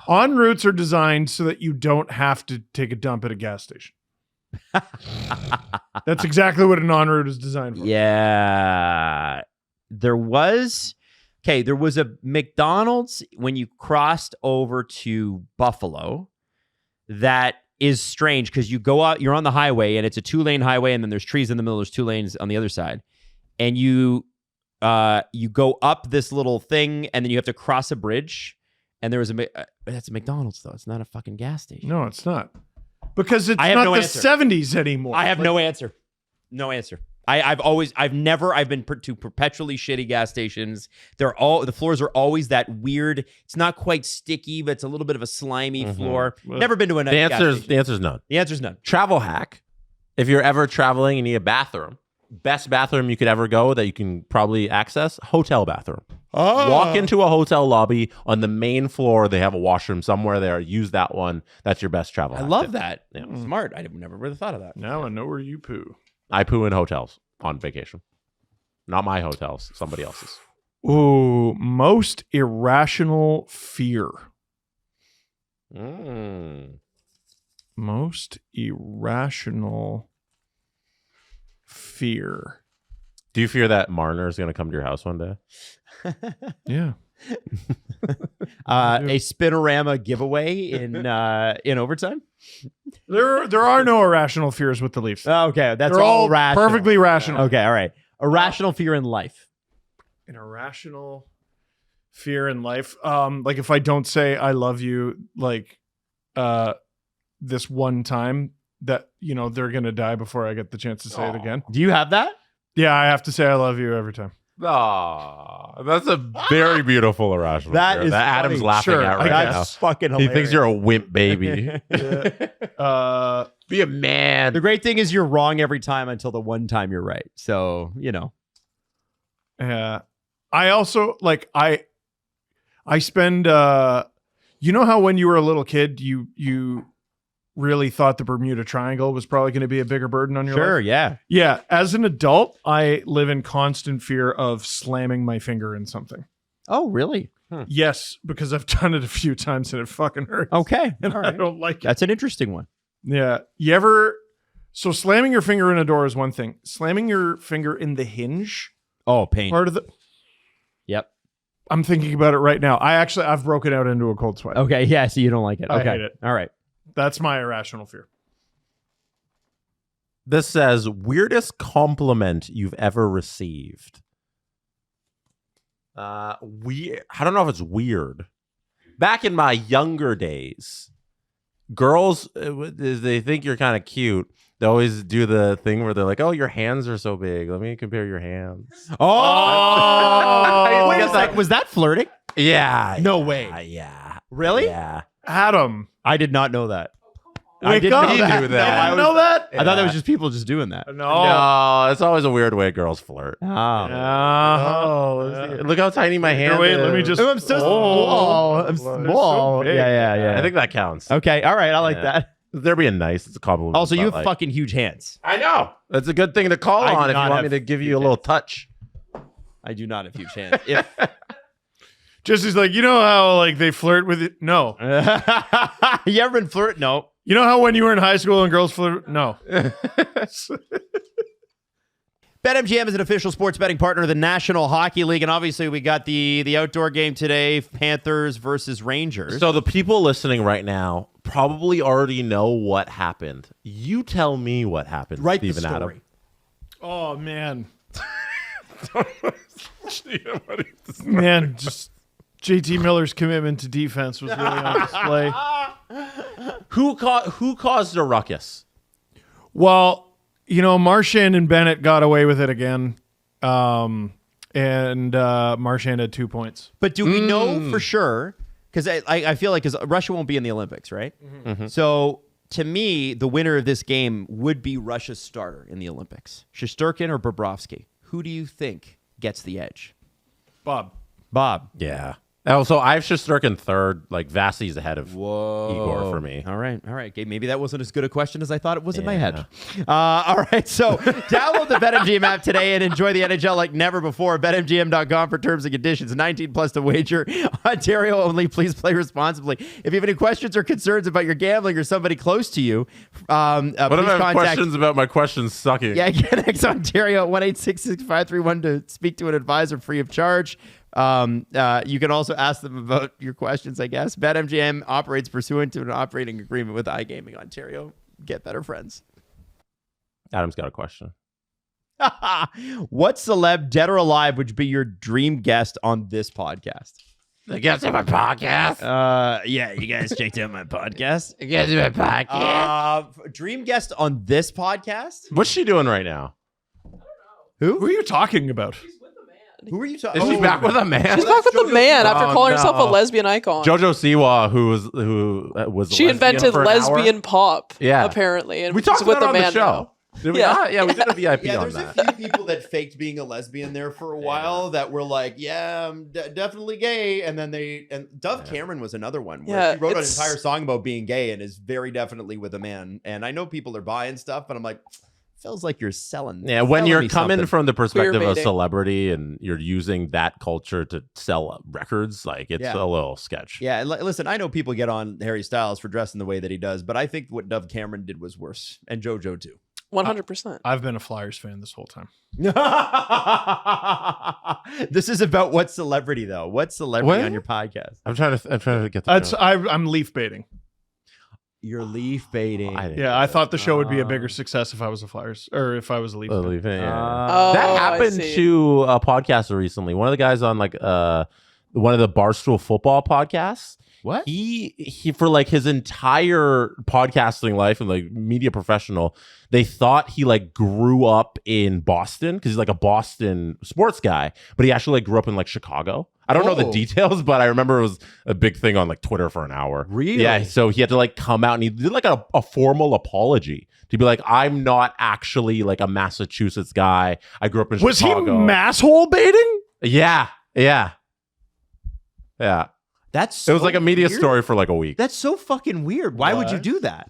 En routes are designed so that you don't have to take a dump at a gas station. That's exactly what an en route is designed for. Yeah. There was a McDonald's when you crossed over to Buffalo that is strange because you go out, you're on the highway and it's a 2-lane highway and then there's trees in the middle, there's 2 lanes on the other side. And you go up this little thing and then you have to cross a bridge. And there was that's a McDonald's though. It's not a fucking gas station. No, it's not. Because it's I have not no the answer. 70s anymore. I have no answer. No answer. I've been to perpetually shitty gas stations. The floors are always that weird. It's not quite sticky, but it's a little bit of a slimy floor. Never been to a The gas station. answer is none. The answer's none. Travel hack. If you're ever traveling and need a bathroom, best bathroom you could ever go that you can probably access, hotel bathroom. Walk into a hotel lobby on the main floor. They have a washroom somewhere there. Use that one. That's your best travel I hack love tip. that. Yeah. Smart. I never would have thought of that. Now I know where you poo. I poo in hotels on vacation. Not my hotels, somebody else's. Ooh, most irrational fear. Most irrational fear. Do you fear that Marner is going to come to your house one day? Yeah. A Spinorama giveaway in overtime. There are no irrational fears with the Leafs. Okay, that's They're all rational. perfectly rational. Okay, all right. Irrational fear in life. An irrational fear in life. Like if I don't say I love you, like this one time, that they're gonna die before I get the chance to say it again. Do you have that? Yeah, I have to say I love you every time. Oh, that's a very beautiful irrational That fear is that Adam's funny. laughing Sure, at right now. That's fucking He hilarious. thinks you're a wimp baby. Be a man. The great thing is you're wrong every time until the one time you're right. So, Yeah. I also I spend you know how when you were a little kid you really thought the Bermuda Triangle was probably going to be a bigger burden on your life? Sure, yeah. Yeah, as an adult, I live in constant fear of slamming my finger in something. Oh, really? Yes, because I've done it a few times and it fucking hurts. Okay. And All I right. don't like it. That's an interesting one. Yeah. So slamming your finger in a door is one thing. Slamming your finger in the hinge Oh, pain. part of the Yep. I'm thinking about it right now. I've broken out into a cold sweat. Okay, yeah, so you don't like it. I Okay. hate it. All right. That's my irrational fear. This says weirdest compliment you've ever received. I don't know if it's weird. Back in my younger days, girls, they think you're kind of cute. They always do the thing where they're like, "Oh, your hands are so big. Let me compare your hands." Oh, wait a Yes, sec. Was that flirting? Yeah. No way. Yeah. Really? Yeah. Adam, I did not know that. I wake didn't up. know You that. knew No, that. I I was- know that. I thought that was just people just doing that. No, it's always a weird way girls flirt. Oh. Uh-huh. Look how tiny my hand wait, is. let me just- I'm so Oh, small. I'm they're so small. big. Yeah. I think that counts. Okay. All right. I like Yeah. that. They're being nice. It's a compliment. Also, you but, have like- fucking huge hands. I know. That's a good thing to call I do on if you not want me have to give you huge a little hands. touch. I do not have huge hands. If Jesse's like, you know how they flirt with it? No. you ever been flirting? No. You know how when you were in high school and girls flirt? No. BetMGM is an official sports betting partner of the National Hockey League, and obviously we got the outdoor game today, Panthers versus Rangers. So the people listening right now probably already know what happened. You tell me what happened, Write Steve the and story. Adam. Oh man. Man, just JT Miller's commitment to defense was really on display. Who caused a ruckus? Well, Marchand and Bennett got away with it again. And Marchand had 2 points. But do we know for sure? Because I feel like Russia won't be in the Olympics, right? Mm-hmm. So to me, the winner of this game would be Russia's starter in the Olympics. Shesterkin or Bobrovsky? Who do you think gets the edge? Bob. Yeah. Oh, so I have Shesterkin third. Like Vasi's ahead of Igor for me. All right. Okay, maybe that wasn't as good a question as I thought it was in my head. All right. So download the BetMGM app today and enjoy the NHL like never before. BetMGM.com for terms and conditions. 18 plus to wager. Ontario only. Please play responsibly. If you have any questions or concerns about your gambling or somebody close to you, what please if I have contact questions about my questions sucking? Yeah, connect Ontario at 1-866-531 to speak to an advisor free of charge. You can also ask them about your questions, I guess. BetMGM operates pursuant to an operating agreement with iGaming Ontario. Get better friends. Adam's got a question. What celeb, dead or alive, would be your dream guest on this podcast? The guest on my podcast? Yeah, you guys checked out my podcast. The guest on my podcast? Dream guest on this podcast? What's she doing right now? Who are you talking about? Who are you talking? Is she back with a man? She's back with the man after calling herself a no. lesbian icon. Jojo Siwa, who was She invented for an lesbian hour. pop, Yeah. apparently. And We talked she's with about it on the the man show. now. Did we Yeah. not? Yeah, we did a VIP Yeah, on there's that. a few people that faked being a lesbian there for a while that were like, yeah, I'm definitely gay. And then Dove Cameron was another one where she wrote an entire song about being gay and is very definitely with a man. And I know people are buying stuff, but I'm like, feels like you're selling. Yeah, when you're coming something. from the perspective of Queer-baiting. celebrity and you're using that culture to sell records, like it's a little sketch. Yeah, and listen, I know people get on Harry Styles for dressing the way that he does, but I think what Dove Cameron did was worse. And JoJo too. 100%. I've been a Flyers fan this whole time. This is about what celebrity though? What celebrity on your podcast? I'm trying to get the joke. I'm leaf baiting. You're leaf baiting. I thought the show would be a bigger success if I was a Flyers or if I was a Leaf. Oh, yeah. Oh, That I happened see. to a podcaster recently. One of the guys on like one of the Barstool football podcasts. What? He for like his entire podcasting life and like media professional, they thought he like grew up in Boston because he's like a Boston sports guy, but he actually like grew up in like Chicago. I don't know the details, but I remember it was a big thing on like Twitter for an hour. Really? Yeah. So he had to like come out and he did like a formal apology to be like, I'm not actually like a Massachusetts guy. I grew up in Was Chicago. he masshole baiting? Yeah. That's It was like a media weird. story for like a week. That's so fucking weird. Why would you What? do that?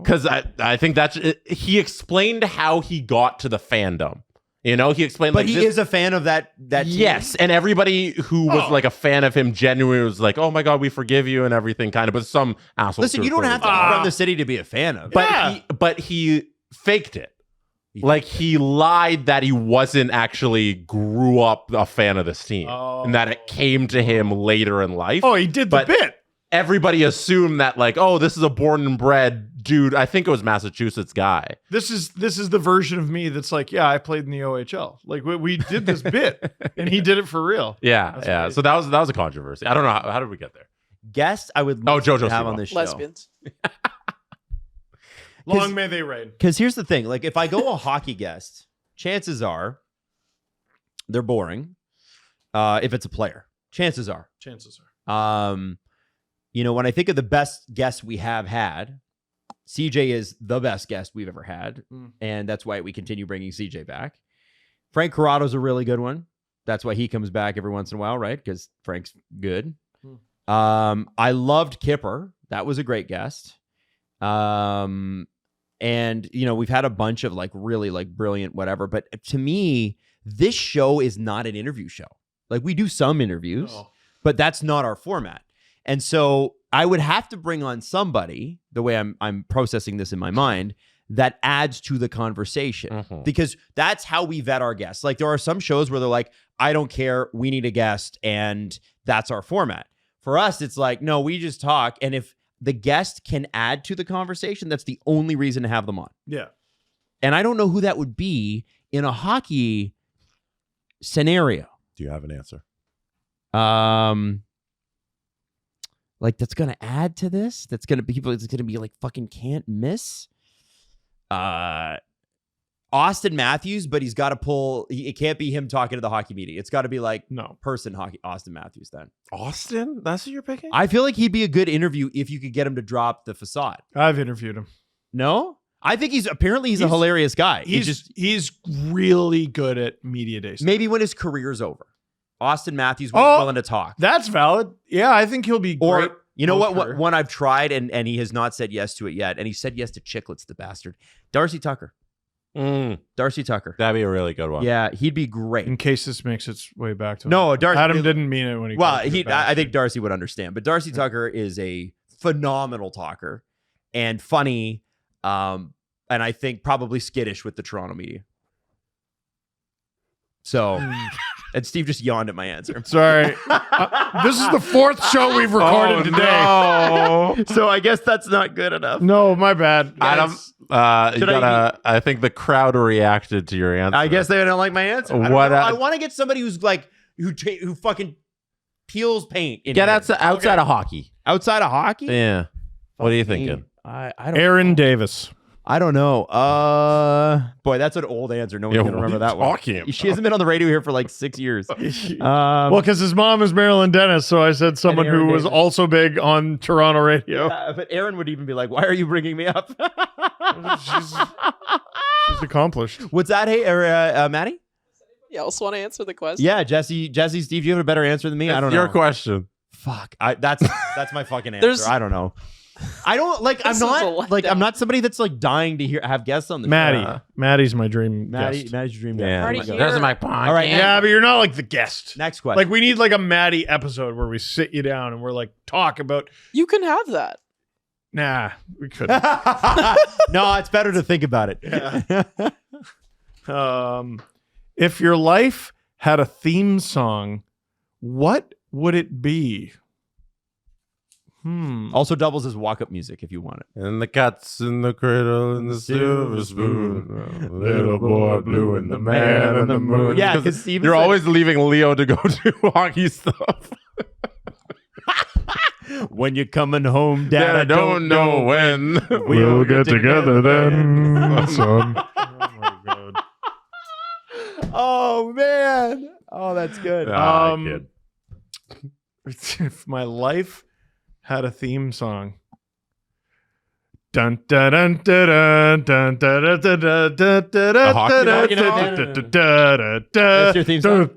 Because I think that's he explained how he got to the fandom. You know, he explained But like he this, is a fan of that team? yes, and everybody who was like a fan of him genuinely was like, "Oh my god, we forgive you" and everything, kind of. But some asshole. Listen, you don't have to be from the city to be a fan of. But he faked it. Like he lied that he wasn't actually grew up a fan of this team, and that it came to him later in life. Oh, he did the But bit. Everybody assumed that like, oh, this is a born and bred dude. I think it was Massachusetts guy. This is the version of me that's like, yeah, I played in the OHL. Like we did this bit, and he did it for real. Yeah. Amazing. So that was a controversy. I don't know how did we get there. Guest I would Oh, love JoJo to have Siwa. on this show. Lesbians. Long may they reign. Because here's the thing. Like if I go a hockey guest, chances are they're boring. If it's a player. Chances are. When I think of the best guests we have had, CJ is the best guest we've ever had. And that's why we continue bringing CJ back. Frank Corrado's a really good one. That's why he comes back every once in a while, right? Because Frank's good. I loved Kipper. That was a great guest. And, we've had a bunch of like really like brilliant whatever. But to me, this show is not an interview show. Like we do some interviews, but that's not our format. And so I would have to bring on somebody, the way I'm processing this in my mind, that adds to the conversation because that's how we vet our guests. Like there are some shows where they're like, I don't care. We need a guest. And that's our format. For us, it's like, no, we just talk. And if the guest can add to the conversation, that's the only reason to have them on. Yeah. And I don't know who that would be in a hockey scenario. Do you have an answer? like that's gonna add to this. That's gonna be people. It's gonna be like fucking can't miss. Austin Matthews, but he's got to pull. It can't be him talking to the hockey media. It's got to be like person hockey. Austin Matthews. Then Austin, that's who you're picking. I feel like he'd be a good interview if you could get him to drop the facade. I've interviewed him. No, I think he's a hilarious guy. He's really good at media days. Maybe when his career's over, Austin Matthews was willing to talk. That's valid. Yeah, I think he'll be great. Or you know what one I've tried and he has not said yes to it yet, and he said yes to Chiclets, the bastard. Darcy Tucker. Darcy Tucker. That'd be a really good one. Yeah, he'd be great. In case this makes its way back to him. No, Darcy. Adam didn't mean it when he. Well, I think Darcy would understand, but Darcy Tucker is a phenomenal talker and funny, and I think probably skittish with the Toronto media. So, and Steve just yawned at my answer. Sorry, this is the fourth show we've recorded today. No. So I guess that's not good enough. No, my bad, Adam. I think the crowd reacted to your answer. I guess they don't like my answer. I want to get somebody who's like who fucking peels paint. Outside of hockey. Outside of hockey? Yeah. What are you thinking? I don't Aaron know. Davis. I don't know. Boy, that's an old answer. No one can remember that one. She hasn't been on the radio here for like 6 years. Well, because his mom is Marilyn Dennis, so I said someone who was also big on Toronto radio. Yeah, but Aaron would even be like, "Why are you bringing me up?" She's accomplished. What's that? Hey, Maddie? You also want to answer the question? Yeah, Jesse, Steve, do you have a better answer than me? I don't know. Your question. Fuck. That's my fucking answer. I don't know. I don't like. I'm not somebody that's like dying to have guests on the show. Maddie's my dream guest. Maddie's your dream guest. Yeah, that's my point. All right, yeah, but you're not like the guest. Next question. Like we need like a Maddie episode where we sit you down and we're like talk about. You can have that. Nah, we couldn't. No, it's better to think about it. Yeah. If your life had a theme song, what would it be? Also doubles as walk-up music if you want it. And the cat's in the cradle and the silver spoon. Little boy blue and the man in the moon. Yeah, because you're always leaving Leo to go do hockey stuff. When you're coming home, Dad, I don't know when. We'll get together then, son. Oh my god. Oh man. Oh, that's good. Kid. If my life had a theme song. Dun dun dun dun dun dun dun dun dun dun. That's your theme song?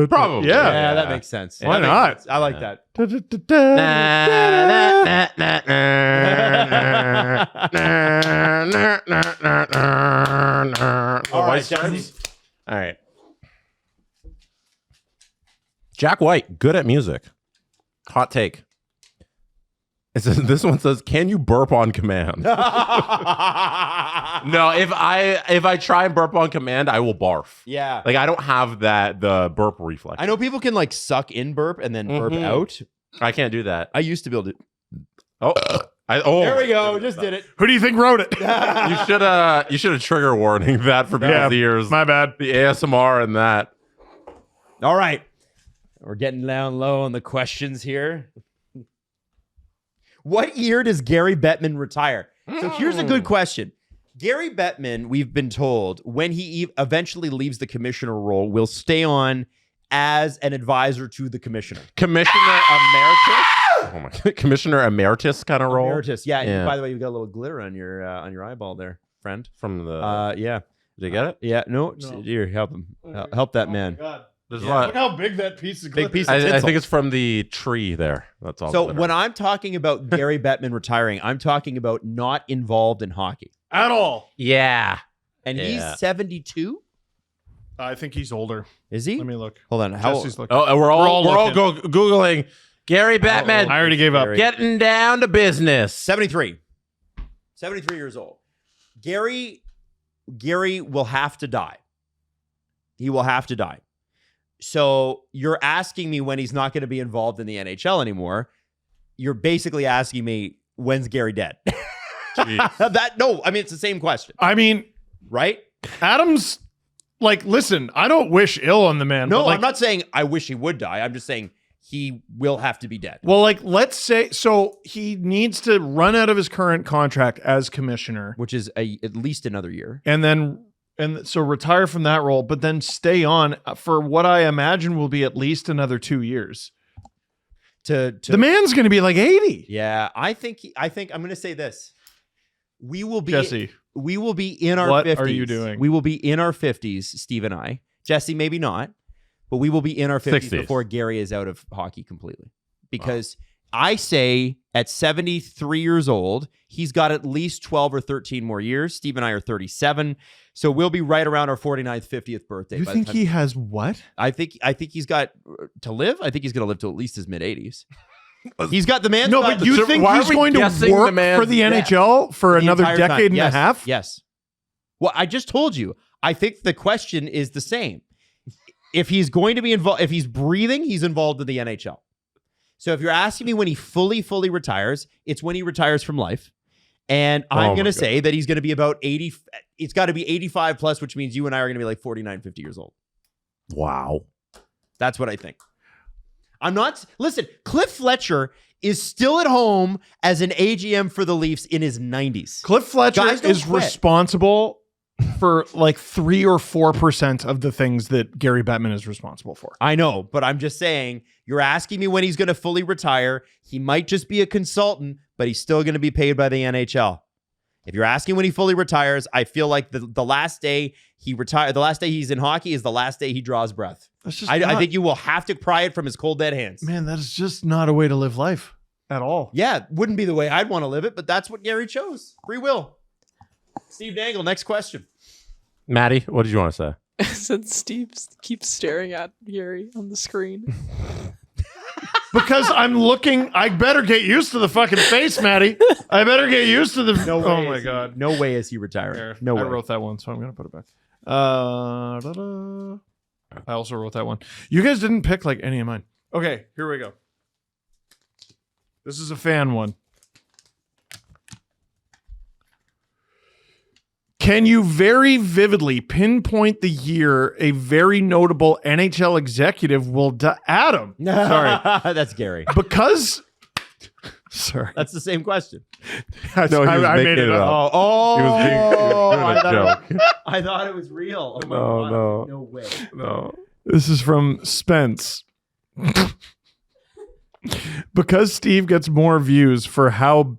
Probably. Yeah, that makes sense. Why not? I like that. All right, all right. Jack White, good at music. Hot take. This one says, "Can you burp on command?" No, if I try and burp on command, I will barf. Yeah, like I don't have the burp reflex. I know people can like suck in burp and then burp out. I can't do that. I used to be able to. There we go. Just did it. Who do you think wrote it? You should have trigger warning that for people's ears. My bad. The ASMR and that. All right, we're getting down low on the questions here. What year does Gary Bettman retire? So here's a good question. Gary Bettman, we've been told, when he eventually leaves the commissioner role, will stay on as an advisor to the commissioner. Commissioner emeritus? Oh my God. Commissioner emeritus kind of role? Emeritus, yeah. By the way, you've got a little glitter on your eyeball there, friend. From the... yeah. Did you get it? Yeah, no. Here, help him. Help that man. There's a lot. Look how big that piece of glitter. Big piece of I think it's from the tree there. That's all. So glitter. when I'm talking about Gary Bettman retiring, I'm talking about not involved in hockey. At all. Yeah. And he's 72? I think he's older. Is he? Let me look. Hold on. How? Oh, we're all Googling Gary Bettman. I already gave up. Getting down to business. 73. 73 years old. Gary will have to die. He will have to die. So you're asking me when he's not going to be involved in the NHL anymore. You're basically asking me, when's Gary dead? No, I mean, it's the same question. I mean, right? Adam's like, listen, I don't wish ill on the man. No, but like, I'm not saying I wish he would die. I'm just saying he will have to be dead. Well, like, let's say, so he needs to run out of his current contract as commissioner, Which is at least another year. and so retire from that role, but then stay on for what I imagine will be at least another 2 years. To The man's going to be like 80. Yeah, I think I'm going to say this. We will be Jesse, we will be in our what 50s. are you doing? We will be in our 50s, Steve and I. Jesse, maybe not, but we will be in our 50s 60s. before Gary is out of hockey completely. Because I say at 73 years old, he's got at least 12 or 13 more years. Steve and I are 37. So we'll be right around our 49th, 50th birthday. you by the think time- he has what? I think he's got to live. I think he's going to live to at least his mid 80s. He's got the man. No, but you So think why he's are we going to guessing the work man's for the death? NHL for another entire time. decade and Yes, a half? Yes. Well, I just told you. I think the question is the same. If he's going to be involved, if he's breathing, he's involved in the NHL. So if you're asking me when he fully retires, it's when he retires from life. And I'm going to say that he's going to be about 80. It's got to be 85 plus, which means you and I are going to be like 49, 50 years old. Wow. That's what I think. Listen, Cliff Fletcher is still at home as an AGM for the Leafs in his 90s. Cliff Fletcher Guys don't is quit. responsible for like 3 or 4% of the things that Gary Bettman is responsible for. I know, but I'm just saying, you're asking me when he's going to fully retire. He might just be a consultant, but he's still going to be paid by the NHL. If you're asking when he fully retires, I feel like the last day he retired, the last day he's in hockey is the last day he draws breath. That's just I think you will have to pry it from his cold dead hands. Man, that is just not a way to live life at all. Yeah, wouldn't be the way I'd want to live it, but that's what Gary chose. Free will. Steve Dangle, next question. Maddie, what did you want to say? Since Steve keeps staring at Gary on the screen. Because I'm looking, I better get used to the fucking face, Maddie. I better get used to the. Oh my god! No way is he retiring. There. No way. I wrote that one, so I'm gonna put it back. Da-da. I also wrote that one. You guys didn't pick like any of mine. Okay, here we go. This is a fan one. Can you very vividly pinpoint the year a very notable NHL executive will die? Adam. Sorry. That's Gary. Because. Sorry. That's the same question. No, he was I making made it it up. Oh, He was doing a joke. I thought it was real. Oh my No, God. no. No way. No. This is from Spence. Because Steve gets more views for how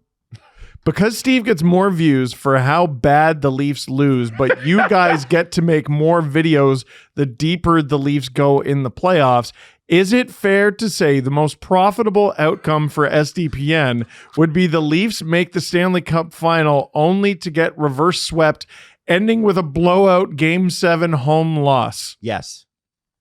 bad the Leafs lose, but you guys get to make more videos the deeper the Leafs go in the playoffs. Is it fair to say the most profitable outcome for SDPN would be the Leafs make the Stanley Cup final only to get reverse swept, ending with a blowout Game 7 home loss? Yes.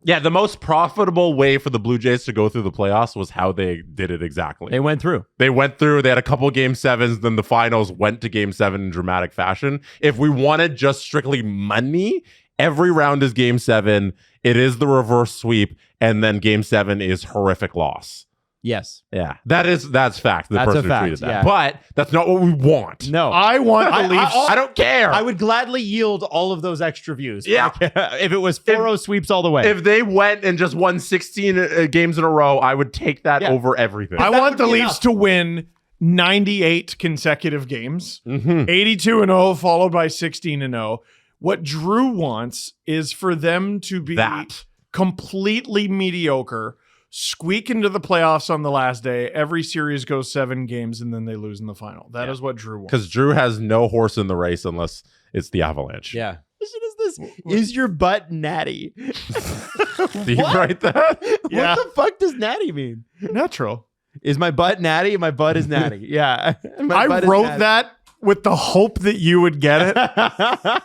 Yeah, the most profitable way for the Blue Jays to go through the playoffs was how they did it exactly. They went through. They went through, they had a couple Game 7s, then the finals went to Game 7 in dramatic fashion. If we wanted just strictly money, every round is Game 7. It is the reverse sweep, and then Game 7 is horrific loss. Yes. Yeah, that's fact. The That's person a who fact, tweeted that. yeah. But that's not what we want. No. I want the Leafs. I don't care. I would gladly yield all of those extra views. Yeah. If it was 4-0 sweeps all the way. If they went and just won 16 games in a row, I would take that Yeah. over everything. I that want would the be Leafs enough. to win 98 consecutive games, Mhm. 82-0, followed by 16-0. What Drew wants is for them to be That. completely mediocre, squeak into the playoffs on the last day. Every series goes 7 games, and then they lose in the final. That is what Drew wants. Because Drew has no horse in the race unless it's the Avalanche. yeah. What is this? Is your butt natty? Did you What? write that? Yeah. What the fuck does natty mean? Natural. Is my butt natty? My butt is natty. Yeah. My I butt is wrote natty. that with the hope that you would get it,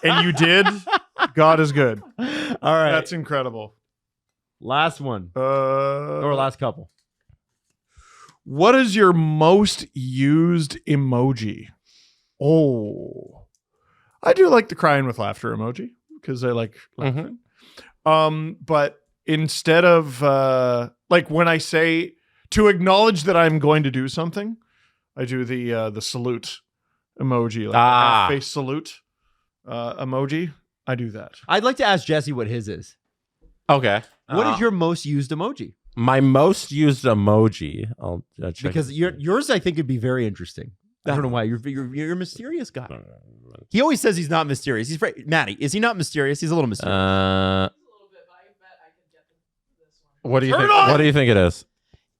and you did. God is good. All right. That's incredible. Last one. Or last couple. What is your most used emoji? Oh, I do like the crying with laughter emoji because I like laughing. But instead of like when I say to acknowledge that I'm going to do something, I do the salute emoji, like Ah. face salute emoji. I do that. I'd like to ask Jesse what his is. Okay. What is your most used emoji? My most used emoji. I'll check Because yours, I think, would be very interesting. I don't know why. You're a mysterious guy. He always says he's not mysterious. He's Maddie. Is he not mysterious? He's a little mysterious. What do you think? What do you think it is?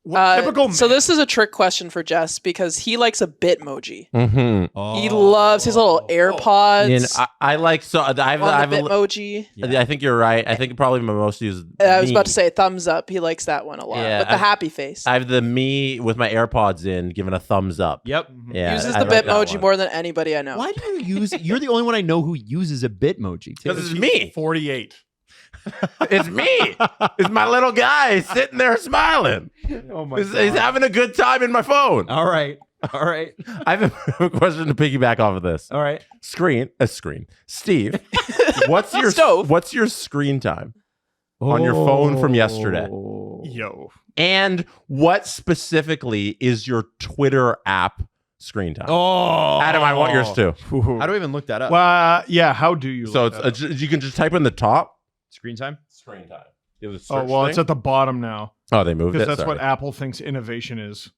Typical So man. this is a trick question for Jess because he likes a Bitmoji. Mm-hmm. He loves his little AirPods. And I like so I have on the Bitmoji. I think you're right. I think probably my most used. I was about to say thumbs up. He likes that one a lot. Yeah, with the happy face. I have the me with my AirPods in, giving a thumbs up. Yep. Yeah, Uses I the like that Bitmoji one. more than anybody I know. Why do you use? You're the only one I know who uses a Bitmoji. Too. Because it's me. 48. It's me. It's my little guy sitting there smiling. Oh my He's having a good time in my phone. All right. I have a question to piggyback off of this. All right. Screen. Steve, what's your Stove. what's your screen time on your phone from yesterday? Yo. And what specifically is your Twitter app screen time? Oh, Adam, I want yours too. How do I even look that up? Well, yeah. How do you? So look it's that up? you can just type in the top. Screen time. Screen time. It was Oh well, it's at the bottom now oh, they moved because it. that's what Sorry. Apple thinks innovation is.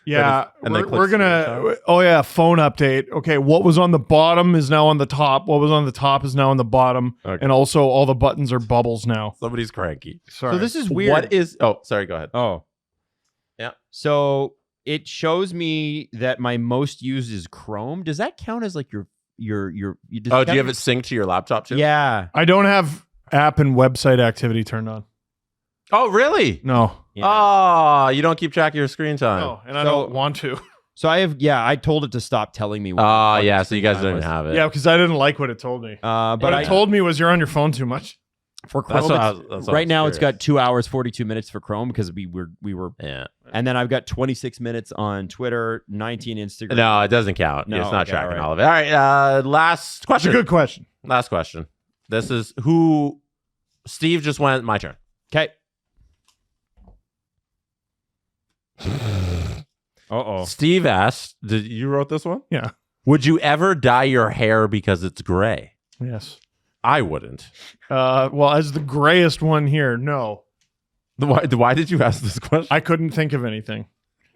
Yeah, And they we're click gonna. screen Oh yeah, phone update. Okay, what was on the bottom is now on the top. What was on the top is now on the bottom, Okay. and also all the buttons are bubbles now. Somebody's cranky. Sorry. So this is weird. What is? Oh, sorry. Go ahead. Oh. Yeah. So it shows me that my most used is Chrome. Does that count as like your? Does Oh, it do you count have it synced to your laptop too? Yeah. I don't have app and website activity turned on. Oh, really? No, Oh, you don't keep track of your screen time. no, and I So- don't want to. So I told it to stop telling me. Oh, what yeah. the So you screen guys time didn't was. have it. Yeah, because I didn't like what it told me. But What I it told me was you're on your phone too much. for That's Chrome. what I it's- was- that's what I right was now, it's curious. got 2 hours 42 minutes for Chrome because we were, Yeah. and then I've got 26 minutes on Twitter, 19 Instagram. No, it doesn't count. No, It's not okay, tracking all all of it. All right. Last That's a question. good question. Last question. This is who. Steve just went. My turn. Okay. Uh-oh. Steve asked, "Did you wrote this one? Yeah. Would you ever dye your hair because it's gray? Yes. I wouldn't. Well, as the grayest one here, no. Why did you ask this question? I couldn't think of anything.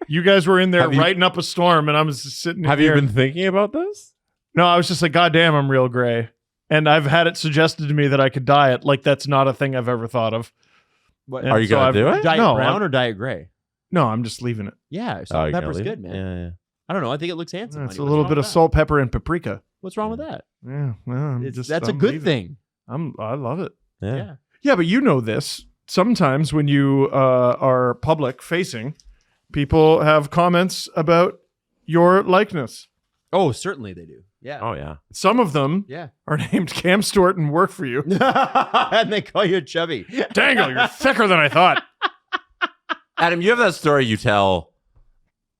You guys were in there Have you- writing up a storm, and I was just sitting Have here. you been thinking about this? No, I was just like, God damn, I'm real gray. And I've had it suggested to me that I could dye it. Like, that's not a thing I've ever thought of. What, And Are you so gonna I've- do it? diet No, brown I'm- or diet gray? No, I'm just leaving it. Yeah, Oh, salt and you're gonna pepper's leave good, it? man. Yeah. I don't know. I think it looks handsome. It's on a you. little What's bit wrong of with salt, pepper, and paprika. that? What's wrong with that? Yeah, well, I'm That's a I'm good leaving it. thing. I love it. Yeah. Yeah. Yeah, but you know this. Sometimes when you are public facing, people have comments about your likeness. Oh, certainly they do. Yeah. Oh yeah. Some of them Yeah. are named Cam Stewart and work for you. And they call you chubby. Dangle, you're thicker than I thought. Adam, you have that story you tell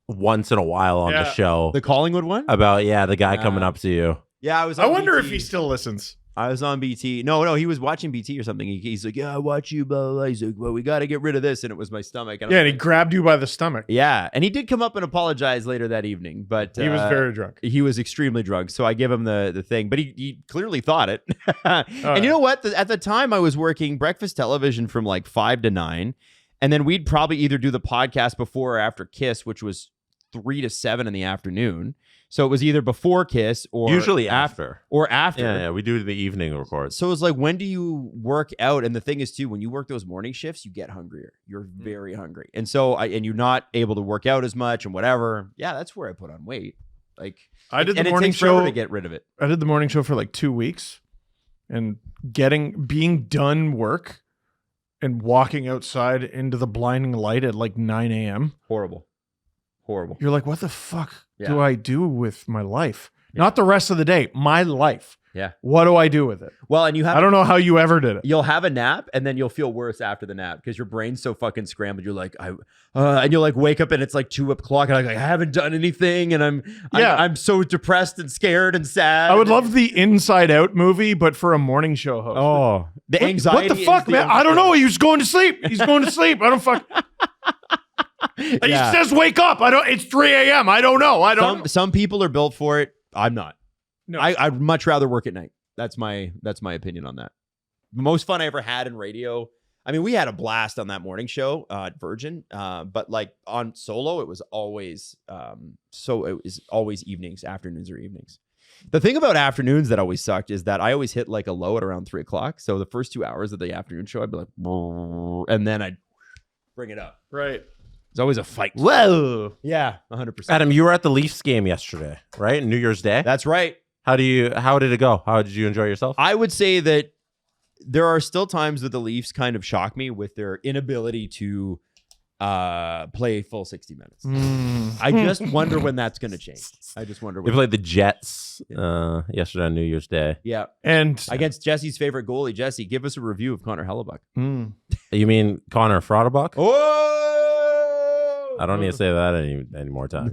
once in a while on the Yeah. show The Collingwood one? about the guy coming up to you. Yeah, I was. I on wonder if BT. he still listens. I was on BT. No, he was watching BT or something. He's like, yeah, I watch you, blah, blah, blah. He's like, well, we got to get rid of this. And it was my stomach. And I Yeah, was and he like, grabbed you by the stomach. yeah. And he did come up and apologize later that evening, but He was very drunk. he was extremely drunk. So I give him the thing, but he clearly thought it. And yeah. you know what? At the time I was working breakfast television from like 5 to 9. And then we'd probably either do the podcast before or after Kiss, which was 3 to 7 in the afternoon. So it was either before Kiss or Usually after. or after. Yeah, we do the evening records. So it's like, when do you work out? And the thing is, too, when you work those morning shifts, you get hungrier. You're very hungry. And so, and you're not able to work out as much and whatever. Yeah, that's where I put on weight. Like, I did the and morning it takes forever show to get rid of it. I did the morning show for like 2 weeks, and being done work and walking outside into the blinding light at like 9 a.m. Horrible. You're like, what the fuck Yeah. do I do with my life? Not the rest of the day, my life. Yeah. What do I do with it? Well, and you have I don't know how you ever did it. you'll have a nap and then you'll feel worse after the nap because your brain's so fucking scrambled. You're like, and you'll like wake up and it's like 2 o'clock and I'm like, I haven't done anything and I'm so depressed and scared and sad. I would love the Inside Out movie, but for a morning show host. Oh, the anxiety. What the fuck, man? I don't know. He's going to sleep. He's going to sleep. I don't fuck. Yeah. He says, wake up. It's 3 a.m. I don't know. I don't know. Some people are built for it. I'm not. No. I'd much rather work at night. That's my opinion on that. The most fun I ever had in radio. I mean, we had a blast on that morning show at Virgin, but like on solo, it was always evenings, afternoons or evenings. The thing about afternoons that always sucked is that I always hit like a low at around 3 o'clock. So the first 2 hours of the afternoon show, I'd be like, and then I'd bring it up. Right. It's always a fight. Whoa. Yeah, 100%. Adam, you were at the Leafs game yesterday, right? New Year's Day. That's right. How did it go? How did you enjoy yourself? I would say that there are still times that the Leafs kind of shock me with their inability to play full 60 minutes. I just wonder when that's going to change. I just wonder We when. played the Jets yesterday on New Year's Day. Yeah. And Against Jesse's favorite goalie. Jesse, give us a review of Connor Hellebuck. You mean Connor Fraudebuck? Oh! I don't need to say that any more times.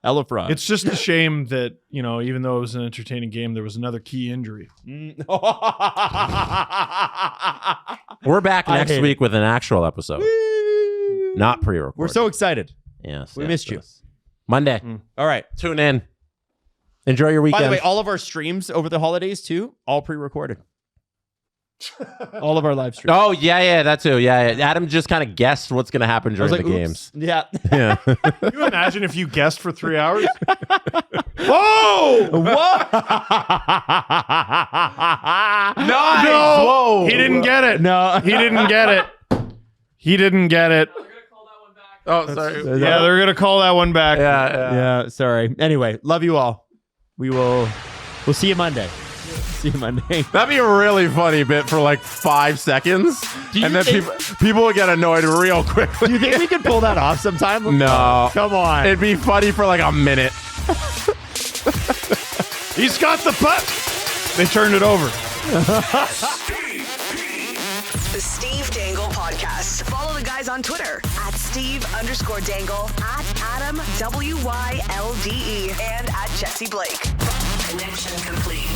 Hella fraud. it's just a shame that, even though it was an entertaining game, there was another key injury. We're back I next hate week with an actual episode, not pre-recorded. We're so excited. Yes, we missed you. Monday. All right. Tune in. Enjoy your weekend. By the way, all of our streams over the holidays too, all pre-recorded. All of our live streams. Oh, yeah, that too. Yeah. Adam just kind of guessed what's going to happen during the oops. games. Yeah. Yeah. Can you imagine if you guessed for 3 hours? Whoa! What? Nice. No! Whoa. He didn't get it. No. He didn't get it. He didn't get it. Oh, sorry. Yeah, they're going to call that one back. Yeah, sorry. Anyway, love you all. We'll see you Monday. See you Monday. That'd be a really funny bit for like 5 seconds. you And then think- people would get annoyed real quickly. Do you think we could pull that off sometime? No. Come on. It'd be funny for like a minute. He's got the puck. They turned it over. The Steve Dangle Podcast. Follow the guys on Twitter at Steve_Dangle, at Adam WYLDE, and at Jesse Blake. Connection complete.